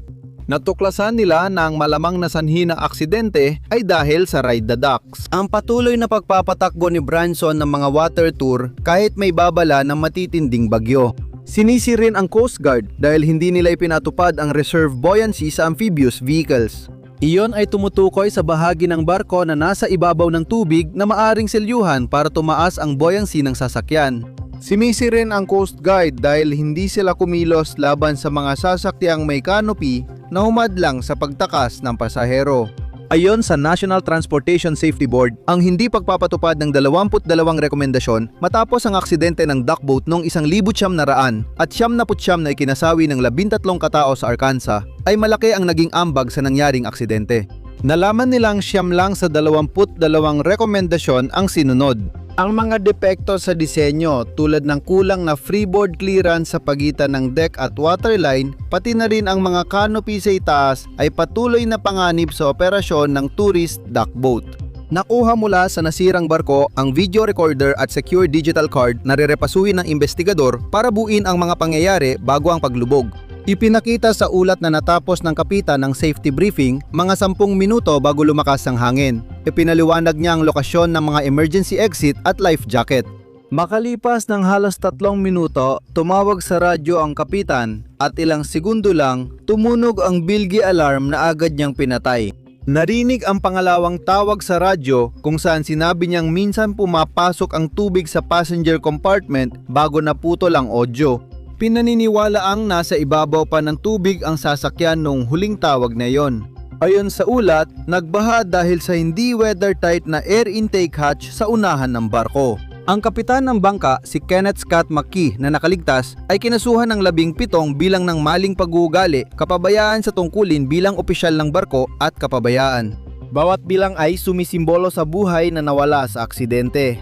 Natuklasan nila na ang malamang na sanhi ng aksidente ay dahil sa Ride the Ducks. Ang patuloy na pagpapatakbo ni Branson ng mga water tour kahit may babala ng matitinding bagyo. Sinisi rin ang Coast Guard dahil hindi nila ipinatupad ang reserve buoyancy sa amphibious vehicles. Iyon ay tumutukoy sa bahagi ng barko na nasa ibabaw ng tubig na maaring selyuhan para tumaas ang buoyancy ng sasakyan. Sinisi rin ang Coast Guard dahil hindi sila kumilos laban sa mga sasakyang may canopy na humadlang sa pagtakas ng pasahero. Ayon sa National Transportation Safety Board, ang hindi pagpapatupad ng 22 rekomendasyon matapos ang aksidente ng duck boat noong 1900 at 79 na ikinasawi ng 13 katao sa Arkansas ay malaki ang naging ambag sa nangyaring aksidente. Nalaman nilang 9 lang sa 22 rekomendasyon ang sinunod. Ang mga depekto sa disenyo tulad ng kulang na freeboard clearance sa pagitan ng deck at waterline, pati na rin ang mga canopy sa itaas ay patuloy na panganib sa operasyon ng tourist duck boat. Nakuha mula sa nasirang barko ang video recorder at secure digital card na rerepasuhin ng investigador para buuin ang mga pangyayari bago ang paglubog. Ipinakita sa ulat na natapos ng kapitan ng safety briefing mga 10 minuto bago lumakas ang hangin. Ipinaliwanag niya ang lokasyon ng mga emergency exit at life jacket. Makalipas ng halos 3 minuto, tumawag sa radyo ang kapitan at ilang segundo lang tumunog ang bilgi alarm na agad niyang pinatay. Narinig ang pangalawang tawag sa radyo kung saan sinabi niyang minsan pumapasok ang tubig sa passenger compartment bago naputol ang audio. Pinaniniwala ang nasa ibabaw pa ng tubig ang sasakyan noong huling tawag na iyon. Ayon sa ulat, nagbaha dahil sa hindi weather-tight na air intake hatch sa unahan ng barko. Ang kapitan ng bangka, si Kenneth Scott McKee na nakaligtas, ay kinasuhan ng 17 bilang ng maling pag-uugali, kapabayaan sa tungkulin bilang opisyal ng barko at kapabayaan. Bawat bilang ay sumisimbolo sa buhay na nawala sa aksidente.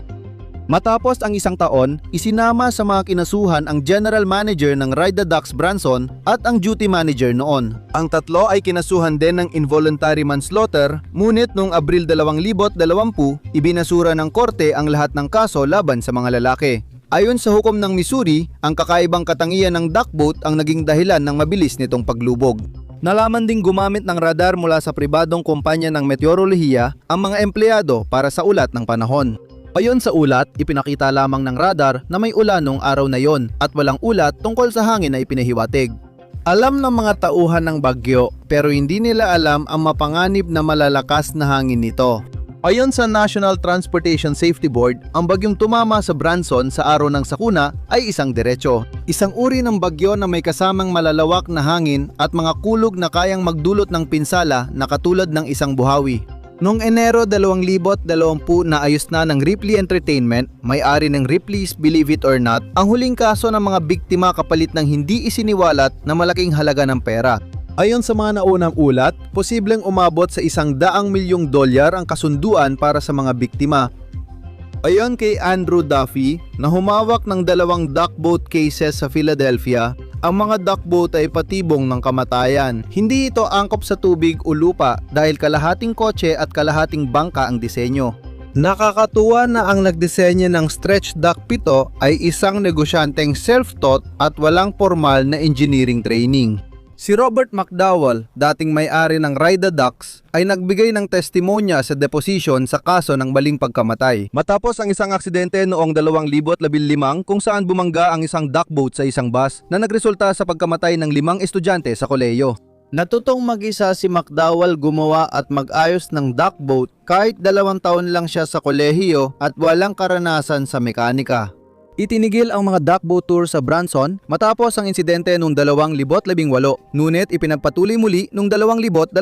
Matapos ang 1 taon, isinama sa mga kinasuhan ang general manager ng Ride the Ducks Branson at ang duty manager noon. Ang tatlo ay kinasuhan din ng involuntary manslaughter, ngunit noong Abril 2020, ibinasura ng korte ang lahat ng kaso laban sa mga lalaki. Ayon sa hukom ng Missouri, ang kakaibang katangian ng duckboat ang naging dahilan ng mabilis nitong paglubog. Nalaman ding gumamit ng radar mula sa pribadong kumpanya ng meteorolohiya ang mga empleyado para sa ulat ng panahon. Ayon sa ulat, ipinakita lamang ng radar na may ulan noong araw na yon at walang ulat tungkol sa hangin na ipinahiwatig. Alam ng mga tauhan ng bagyo pero hindi nila alam ang mapanganib na malalakas na hangin nito. Ayon sa National Transportation Safety Board, ang bagyong tumama sa Branson sa araw ng sakuna ay isang diretso. Isang uri ng bagyo na may kasamang malalawak na hangin at mga kulog na kayang magdulot ng pinsala na katulad ng isang buhawi. Noong Enero 2020 na ayos na ng Ripley Entertainment, may-ari ng Ripley's Believe It or Not, ang huling kaso ng mga biktima kapalit ng hindi isiniwalat na malaking halaga ng pera. Ayon sa mga naunang ulat, posibleng umabot sa $100 milyong ang kasunduan para sa mga biktima. Ayon kay Andrew Duffy, na humawak ng 2 duckboat cases sa Philadelphia, ang mga duckboat ay patibong ng kamatayan. Hindi ito angkop sa tubig o lupa dahil kalahating kotse at kalahating bangka ang disenyo. Nakakatuwa na ang nagdisenyo ng stretch duck pito ay isang negosyanteng self-taught at walang formal na engineering training. Si Robert McDowell, dating may-ari ng Ride the Ducks, ay nagbigay ng testimonya sa deposition sa kaso ng maling pagkamatay. Matapos ang isang aksidente noong 2015 kung saan bumangga ang isang duckboat sa isang bus na nagresulta sa pagkamatay ng 5 estudyante sa kolehiyo. Natutong mag-isa si McDowell gumawa at mag-ayos ng duckboat kahit 2 taon lang siya sa kolehiyo at walang karanasan sa mekanika. Itinigil ang mga duckboat tour sa Branson matapos ang insidente noong 2018, ngunit ipinagpatuloy muli noong 2022.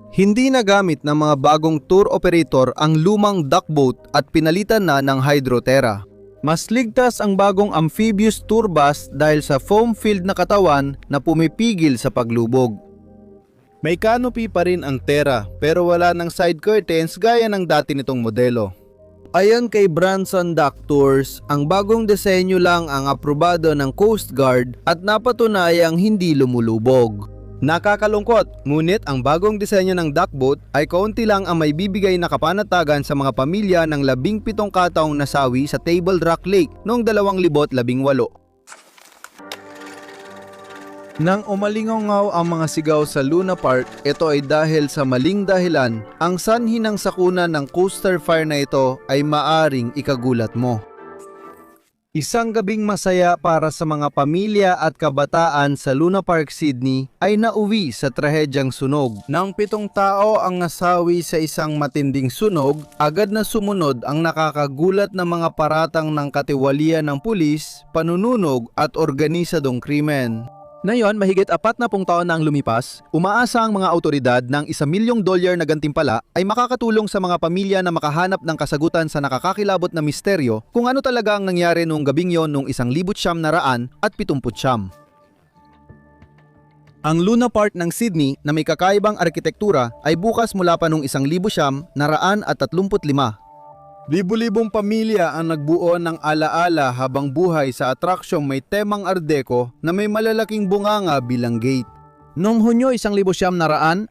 Hindi nagamit ng mga bagong tour operator ang lumang duckboat at pinalitan na ng Hydroterra. Mas ligtas ang bagong amphibious tour bus dahil sa foam-filled na katawan na pumipigil sa paglubog. May canopy pa rin ang Terra pero wala ng side curtains gaya ng dati nitong modelo. Ayon kay Branson Duck Tours, ang bagong disenyo lang ang aprobado ng Coast Guard at napatunayang hindi lumulubog. Nakakalungkot, ngunit ang bagong disenyo ng duckboat ay kaunti lang ang may bibigay na kapanatagan sa mga pamilya ng 17 kataong nasawi sa Table Rock Lake noong 2018. Nang umalingaw ang mga sigaw sa Luna Park, ito ay dahil sa maling dahilan. Ang sanhi ng sakuna ng coaster fire na ito ay maaring ikagulat mo. Isang gabing masaya para sa mga pamilya at kabataan sa Luna Park, Sydney ay nauwi sa trahedyang sunog. Nang 7 tao ang nasawi sa isang matinding sunog, agad na sumunod ang nakakagulat na mga paratang ng katiwalian ng pulis, panununog at organisadong krimen. Ngayon, mahigit 40 taon na ang lumipas, umaasa ang mga autoridad ng $1 milyong na gantimpala ay makakatulong sa mga pamilya na makahanap ng kasagutan sa nakakakilabot na misteryo kung ano talaga ang nangyari noong gabing yon noong 1970. Ang Luna Park ng Sydney na may kakaibang arkitektura ay bukas mula pa noong 1935. Libu-libong pamilya ang nagbuo ng alaala habang buhay sa atraksyong may temang Art Deco na may malalaking bunganga bilang gate. Noong Hunyo 1970,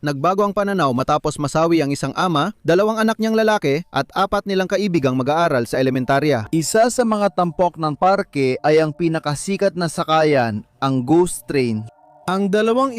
nagbago ang pananaw matapos masawi ang isang ama, 2 anak niyang lalaki at 4 nilang kaibigang mag-aaral sa elementarya. Isa sa mga tampok ng parke ay ang pinakasikat na sakayan, ang Ghost Train. Ang 2 1.5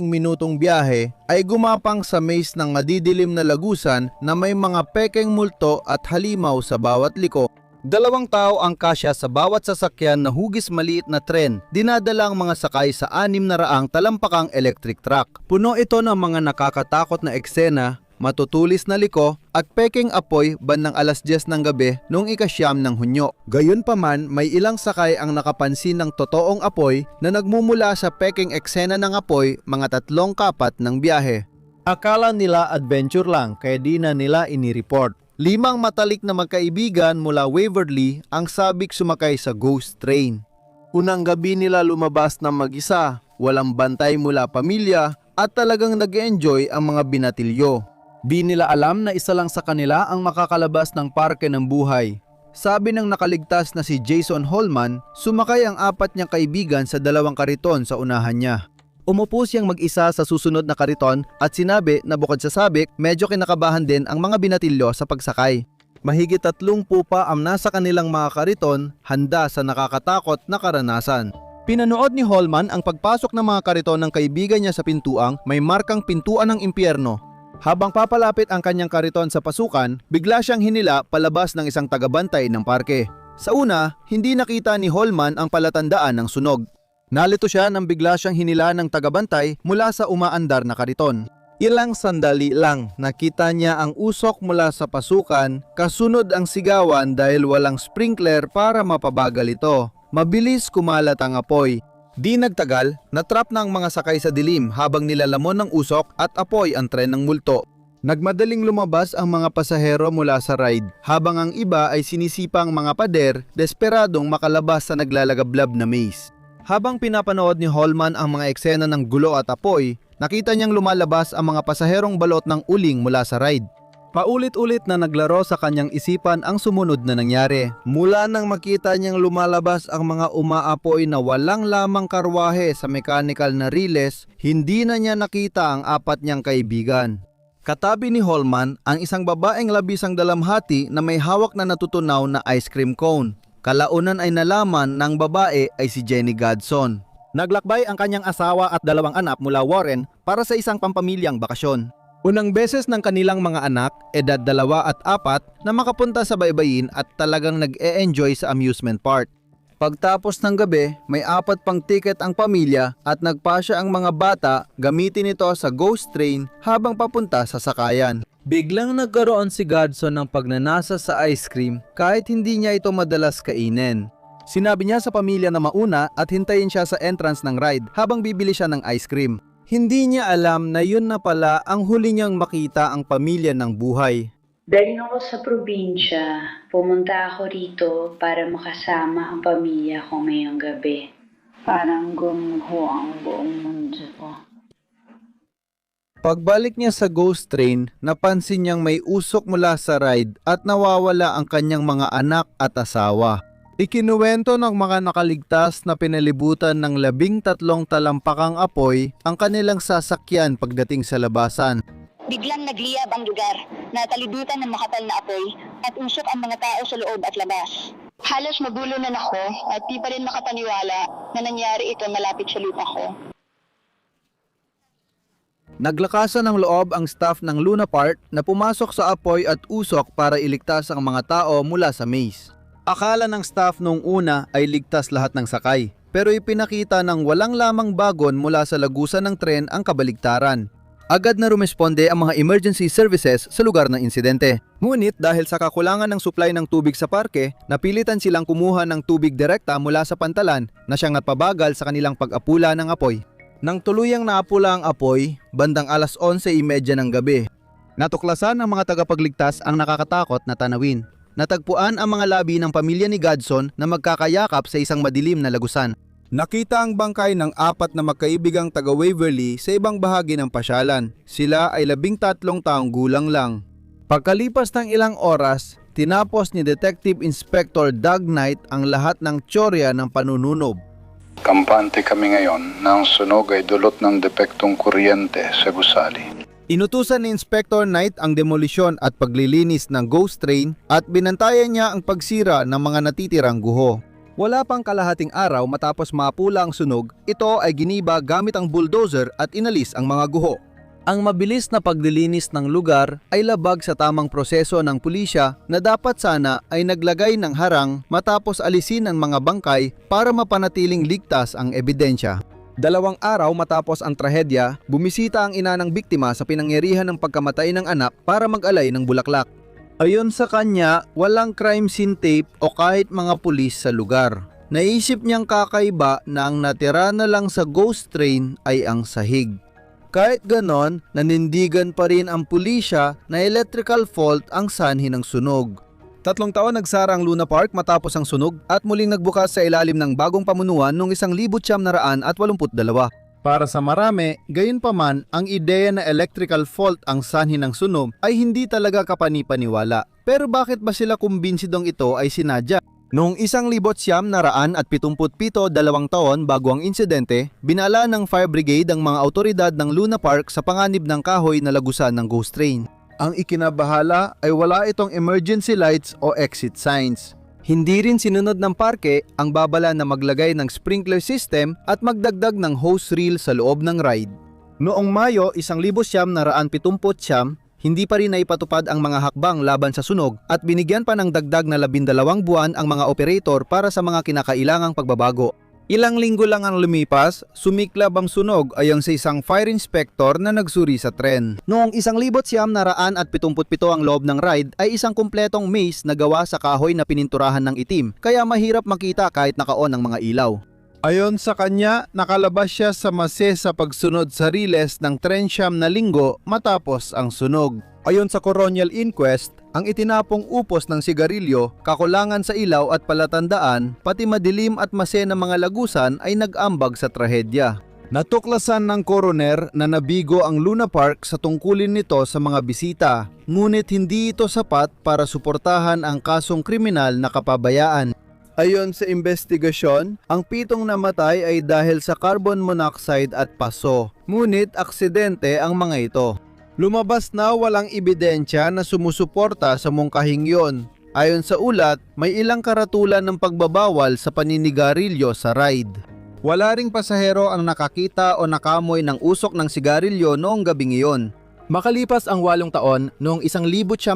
minutong biyahe ay gumapang sa maze ng madidilim na lagusan na may mga pekeng multo at halimaw sa bawat liko. 2 tao ang kasya sa bawat sasakyan na hugis maliit na tren, dinadala ang mga sakay sa 600 talampakang electric truck. Puno ito ng mga nakakatakot na eksena, matutulis na liko at pekeng apoy bandang 10:00 ng gabi noong 9 ng Hunyo. Gayunpaman, may ilang sakay ang nakapansin ng totoong apoy na nagmumula sa pekeng eksena ng apoy mga 3 kapat ng biyahe. Akala nila adventure lang kaya di na nila inireport. 5 matalik na magkaibigan mula Waverly ang sabik sumakay sa ghost train. Unang gabi nila lumabas na mag-isa, walang bantay mula pamilya at talagang nag-enjoy ang mga binatilyo. Di nila alam na isa lang sa kanila ang makakalabas ng parke ng buhay. Sabi ng nakaligtas na si Jason Holman, sumakay ang 4 niyang kaibigan sa 2 kariton sa unahan niya. Umupo siyang mag-isa sa susunod na kariton at sinabi na bukod sa sabik, medyo kinakabahan din ang mga binatilyo sa pagsakay. Mahigit 30 pa ang nasa kanilang mga kariton, handa sa nakakatakot na karanasan. Pinanood ni Holman ang pagpasok ng mga kariton ng kaibigan niya sa pintuang may markang pintuan ng impyerno. Habang papalapit ang kanyang kariton sa pasukan, bigla siyang hinila palabas ng isang tagabantay ng parke. Sa una, hindi nakita ni Holman ang palatandaan ng sunog. Nalito siya nang bigla siyang hinila ng tagabantay mula sa umaandar na kariton. Ilang sandali lang, nakita niya ang usok mula sa pasukan, kasunod ang sigawan dahil walang sprinkler para mapabagal ito. Mabilis kumalat ang apoy. Di nagtagal, natrap na ang mga sakay sa dilim habang nilalamon ng usok at apoy ang tren ng multo. Nagmadaling lumabas ang mga pasahero mula sa ride, habang ang iba ay sinisipang mga pader, desperadong makalabas sa naglalagablab na maze. Habang pinapanood ni Holman ang mga eksena ng gulo at apoy, nakita niyang lumalabas ang mga pasaherong balot ng uling mula sa ride. Paulit-ulit na naglaro sa kanyang isipan ang sumunod na nangyari. Mula nang makita niyang lumalabas ang mga umaapoy na walang lamang karwahe sa mechanical na riles, hindi na niya nakita ang 4 niyang kaibigan. Katabi ni Holman ang isang babaeng labisang dalamhati na may hawak na natutunaw na ice cream cone. Kalaunan ay nalaman ng babae ay si Jenny Godson. Naglakbay ang kanyang asawa at 2 anak mula Warren para sa isang pampamilyang bakasyon. Unang beses ng kanilang mga anak, edad 2 at 4, na makapunta sa baybayin at talagang nag-e-enjoy sa amusement park. Pagtapos ng gabi, may 4 pang tiket ang pamilya at nagpasya ang mga bata gamitin ito sa ghost train habang papunta sa sakayan. Biglang nagkaroon si Godson ng pagnanasa sa ice cream kahit hindi niya ito madalas kainin. Sinabi niya sa pamilya na mauna at hintayin siya sa entrance ng ride habang bibili siya ng ice cream. Hindi niya alam na yun na pala ang huli niyang makita ang pamilya ng buhay. Galing ako sa probinsya. Pumunta ako rito para makasama ang pamilya ko ngayong gabi. Parang gumuho ang buong mundo ko. Pagbalik niya sa ghost train, napansin niyang may usok mula sa ride at nawawala ang kanyang mga anak at asawa. Ikinuwento ng mga nakaligtas na pinalibutan ng 13 talampakang apoy ang kanilang sasakyan pagdating sa labasan. Biglang nagliyab ang lugar, natalibutan ng makapal na apoy at usok ang mga tao sa loob at labas. Halos magulo na ako at di pa rin makapaniwala na nangyari ito malapit sa lupa ko. Naglakasan ng loob ang staff ng Luna Park na pumasok sa apoy at usok para iligtas ang mga tao mula sa maze. Akala ng staff nung una ay ligtas lahat ng sakay, pero ipinakita ng walang lamang bagon mula sa lagusan ng tren ang kabaligtaran. Agad na rumesponde ang mga emergency services sa lugar ng insidente. Ngunit dahil sa kakulangan ng supply ng tubig sa parke, napilitan silang kumuha ng tubig direkta mula sa pantalan na siyang napabagal sa kanilang pag-apula ng apoy. Nang tuluyang naapula ang apoy, bandang alas 11:30 ng gabi, natuklasan ng mga tagapagligtas ang nakakatakot na tanawin. Natagpuan ang mga labi ng pamilya ni Godson na magkakayakap sa isang madilim na lagusan. Nakita ang bangkay ng 4 na magkaibigang taga Waverly sa ibang bahagi ng pasyalan. Sila ay 13 taong gulang lang. Pagkalipas ng ilang oras, tinapos ni Detective Inspector Doug Knight ang lahat ng tsorya ng panununob. Kampante kami ngayon na ang sunog ay dulot ng depektong kuryente sa gusali. Inutusan ni Inspector Knight ang demolisyon at paglilinis ng ghost train at binantayan niya ang pagsira ng mga natitirang guho. Wala pang kalahating araw matapos mapula ang sunog, ito ay giniba gamit ang bulldozer at inalis ang mga guho. Ang mabilis na paglilinis ng lugar ay labag sa tamang proseso ng pulisya na dapat sana ay naglagay ng harang matapos alisin ang mga bangkay para mapanatiling ligtas ang ebidensya. 2 araw matapos ang trahedya, bumisita ang ina ng biktima sa pinangyarihan ng pagkamatay ng anak para mag-alay ng bulaklak. Ayon sa kanya, walang crime scene tape o kahit mga pulis sa lugar. Naisip niyang kakaiba na ang natira na lang sa ghost train ay ang sahig. Kahit ganon, nanindigan pa rin ang pulisya na electrical fault ang sanhi ng sunog. 3 taon nagsara ang Luna Park matapos ang sunog at muling nagbukas sa ilalim ng bagong pamunuan noong 1982. Para sa marami, gayunpaman, ang ideya na electrical fault ang sanhi ng sunog ay hindi talaga kapani-paniwala. Pero bakit ba sila kumbinsidong ito ay sinadya? Noong 1977, 2 taon bago ang insidente, binala ng fire brigade ang mga autoridad ng Luna Park sa panganib ng kahoy na lagusan ng ghost train. Ang ikinabahala ay wala itong emergency lights o exit signs. Hindi rin sinunod ng parke ang babala na maglagay ng sprinkler system at magdagdag ng hose reel sa loob ng ride. Noong Mayo 1979, hindi pa rin naipatupad ang mga hakbang laban sa sunog at binigyan pa ng dagdag na 12 buwan ang mga operator para sa mga kinakailangang pagbabago. Ilang linggo lang ang lumipas, sumiklab ang sunog ayon sa isang fire inspector na nagsuri sa tren. Noong 1977 ang loob ng ride ay isang kumpletong maze na gawa sa kahoy na pininturahan ng itim, kaya mahirap makita kahit naka-on ang mga ilaw. Ayon sa kanya, nakalabas siya sa mase sa pagsunod sa riles ng tren 9 na linggo matapos ang sunog. Ayon sa coronial inquest, ang itinapong upos ng sigarilyo, kakulangan sa ilaw at palatandaan, pati madilim at mase ng mga lagusan ay nag-ambag sa trahedya. Natuklasan ng coroner na nabigo ang Luna Park sa tungkulin nito sa mga bisita, ngunit hindi ito sapat para suportahan ang kasong kriminal na kapabayaan. Ayon sa investigasyon, ang 7 namatay ay dahil sa carbon monoxide at paso, ngunit aksidente ang mga ito. Lumabas na walang ebidensya na sumusuporta sa mungkahing yon. Ayon sa ulat, may ilang karatulan ng pagbabawal sa paninigarilyo sa ride. Wala ring pasahero ang nakakita o nakamoy ng usok ng sigarilyo noong gabing iyon. Makalipas ang 8 taon, noong 1987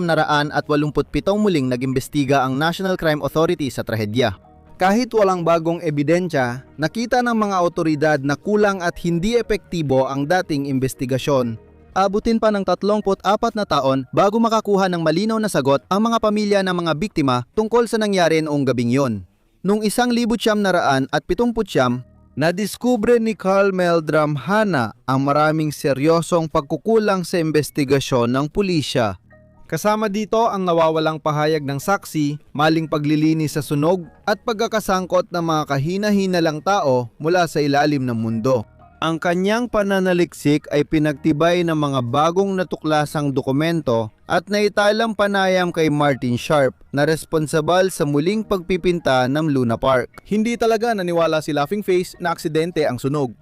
muling nag-imbestiga ang National Crime Authority sa trahedya. Kahit walang bagong ebidensya, nakita ng mga otoridad na kulang at hindi epektibo ang dating investigasyon. Abutin pa ng 34 na taon bago makakuha ng malinaw na sagot ang mga pamilya ng mga biktima tungkol sa nangyari noong gabing yon. Noong 1979, nadiskubre ni Carl Meldrum Hanna ang maraming seryosong pagkukulang sa investigasyon ng pulisya. Kasama dito ang nawawalang pahayag ng saksi, maling paglilinis sa sunog at pagkakasangkot ng mga kahina-hinalang tao mula sa ilalim ng mundo. Ang kanyang pananaliksik ay pinagtibay ng mga bagong natuklasang dokumento at naitalang panayam kay Martin Sharp na responsabal sa muling pagpipinta ng Luna Park. Hindi talaga naniwala si Laughing Face na aksidente ang sunog.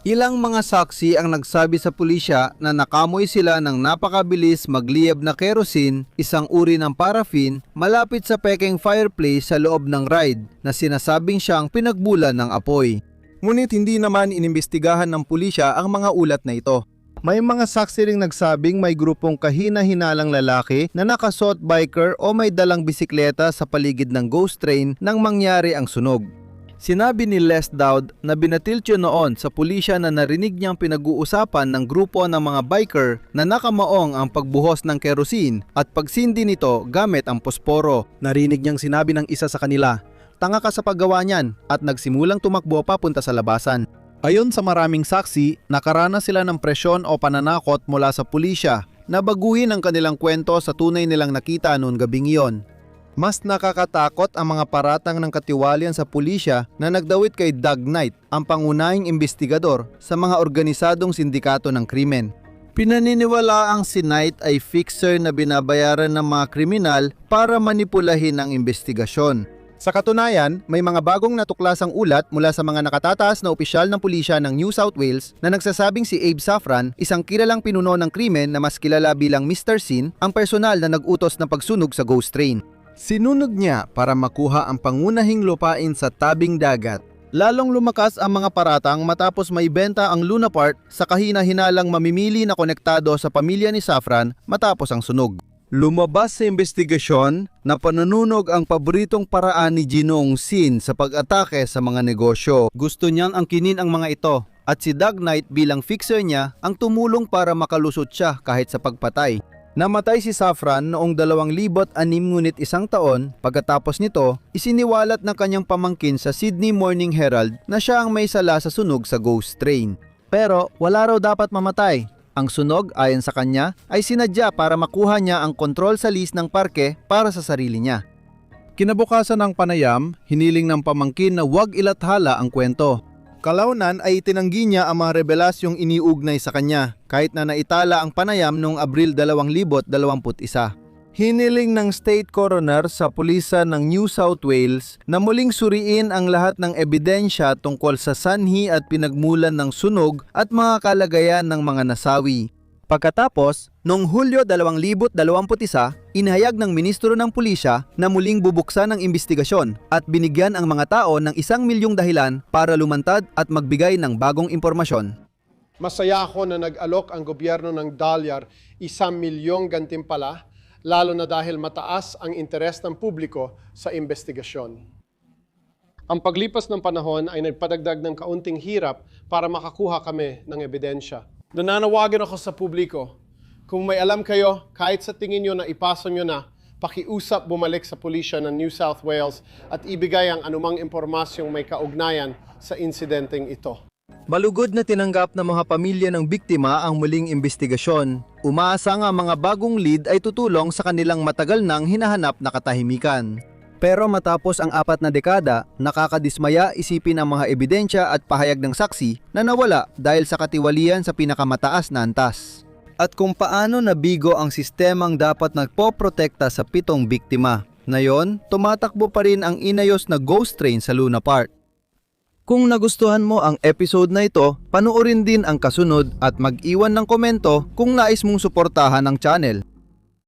Ilang mga saksi ang nagsabi sa pulisya na nakamoy sila ng napakabilis magliyab na kerosene, isang uri ng paraffin, malapit sa peking fireplace sa loob ng ride na sinasabing siyang pinagbulan ng apoy. Ngunit hindi naman inimbestigahan ng pulisya ang mga ulat na ito. May mga saksi ring nagsabing may grupong kahina-hinalang lalaki na nakasuot biker o may dalang bisikleta sa paligid ng ghost train nang mangyari ang sunog. Sinabi ni Les Dowd na binatilyo noon sa pulisya na narinig niyang pinag-uusapan ng grupo ng mga biker na nakamaong ang pagbuhos ng kerosene at pagsindi nito gamit ang posporo. Narinig niyang sinabi ng isa sa kanila, "Tanga ka sa paggawa niyan," at nagsimulang tumakbo papunta sa labasan. Ayon sa maraming saksi, nakaranas sila ng presyon o pananakot mula sa pulisya na baguhin ang kanilang kwento sa tunay nilang nakita noon gabing iyon. Mas nakakatakot ang mga paratang ng katiwalian sa pulisya na nagdawit kay Doug Knight, ang pangunahing investigador sa mga organisadong sindikato ng krimen. Pinaniniwala ang si Knight ay fixer na binabayaran ng mga kriminal para manipulahin ang investigasyon. Sa katunayan, may mga bagong natuklasang ulat mula sa mga nakatataas na opisyal ng pulisya ng New South Wales na nagsasabing si Abe Safran, isang kilalang pinuno ng krimen na mas kilala bilang Mr. Sin, ang personal na nag-utos ng pagsunog sa ghost train. Sinunog niya para makuha ang pangunahing lupain sa tabing dagat. Lalong lumakas ang mga paratang matapos may benta ang Luna Park sa kahina-hinalang mamimili na konektado sa pamilya ni Safran matapos ang sunog. Lumabas sa investigasyon na panununog ang paboritong paraan ni Ginoong Sin sa pag-atake sa mga negosyo. Gusto niyang angkinin ang mga ito at si Doug Knight bilang fixer niya ang tumulong para makalusot siya kahit sa pagpatay. Namatay si Safran noong 2006 ngunit 1 taon pagkatapos nito, isiniwalat ng kanyang pamangkin sa Sydney Morning Herald na siya ang may sala sa sunog sa ghost train. Pero wala raw dapat mamatay. Ang sunog, ayon sa kanya, ay sinadya para makuha niya ang kontrol sa lease ng parke para sa sarili niya. Kinabukasan ng panayam, hiniling ng pamangkin na huwag ilathala ang kwento. Kalaunan ay itinanggi niya ang mga revelasyong iniugnay sa kanya kahit na naitala ang panayam noong Abril 2021. Hiniling ng State Coroner sa pulisan ng New South Wales na muling suriin ang lahat ng ebidensya tungkol sa sanhi at pinagmulan ng sunog at mga kalagayan ng mga nasawi. Pagkatapos, noong Hulyo 2021, inahayag ng Ministro ng Pulisya na muling bubuksan ang imbestigasyon at binigyan ang mga tao ng 1 milyong dahilan para lumantad at magbigay ng bagong impormasyon. Masaya ako na nag-alok ang gobyerno ng Dalyar 1 milyong gantimpala, lalo na dahil mataas ang interes ng publiko sa investigasyon. Ang paglipas ng panahon ay nagpadagdag ng kaunting hirap para makakuha kami ng ebidensya. Nananawagan ako sa publiko. Kung may alam kayo, kahit sa tingin nyo na ipasa nyo na, pakiusap bumalik sa pulisya ng New South Wales at ibigay ang anumang impormasyong may kaugnayan sa insidenteng ito. Malugod na tinanggap ng mga pamilya ng biktima ang muling imbestigasyon. Umaasa nga mga bagong lead ay tutulong sa kanilang matagal nang hinahanap na katahimikan. Pero matapos ang 4 na dekada, nakakadismaya isipin ang mga ebidensya at pahayag ng saksi na nawala dahil sa katiwalian sa pinakamataas na antas. At kung paano nabigo ang sistemang dapat nagpoprotekta sa 7 biktima. Ngayon, tumatakbo pa rin ang inayos na ghost train sa Luna Park. Kung nagustuhan mo ang episode na ito, panuorin din ang kasunod at mag-iwan ng komento kung nais mong suportahan ang channel.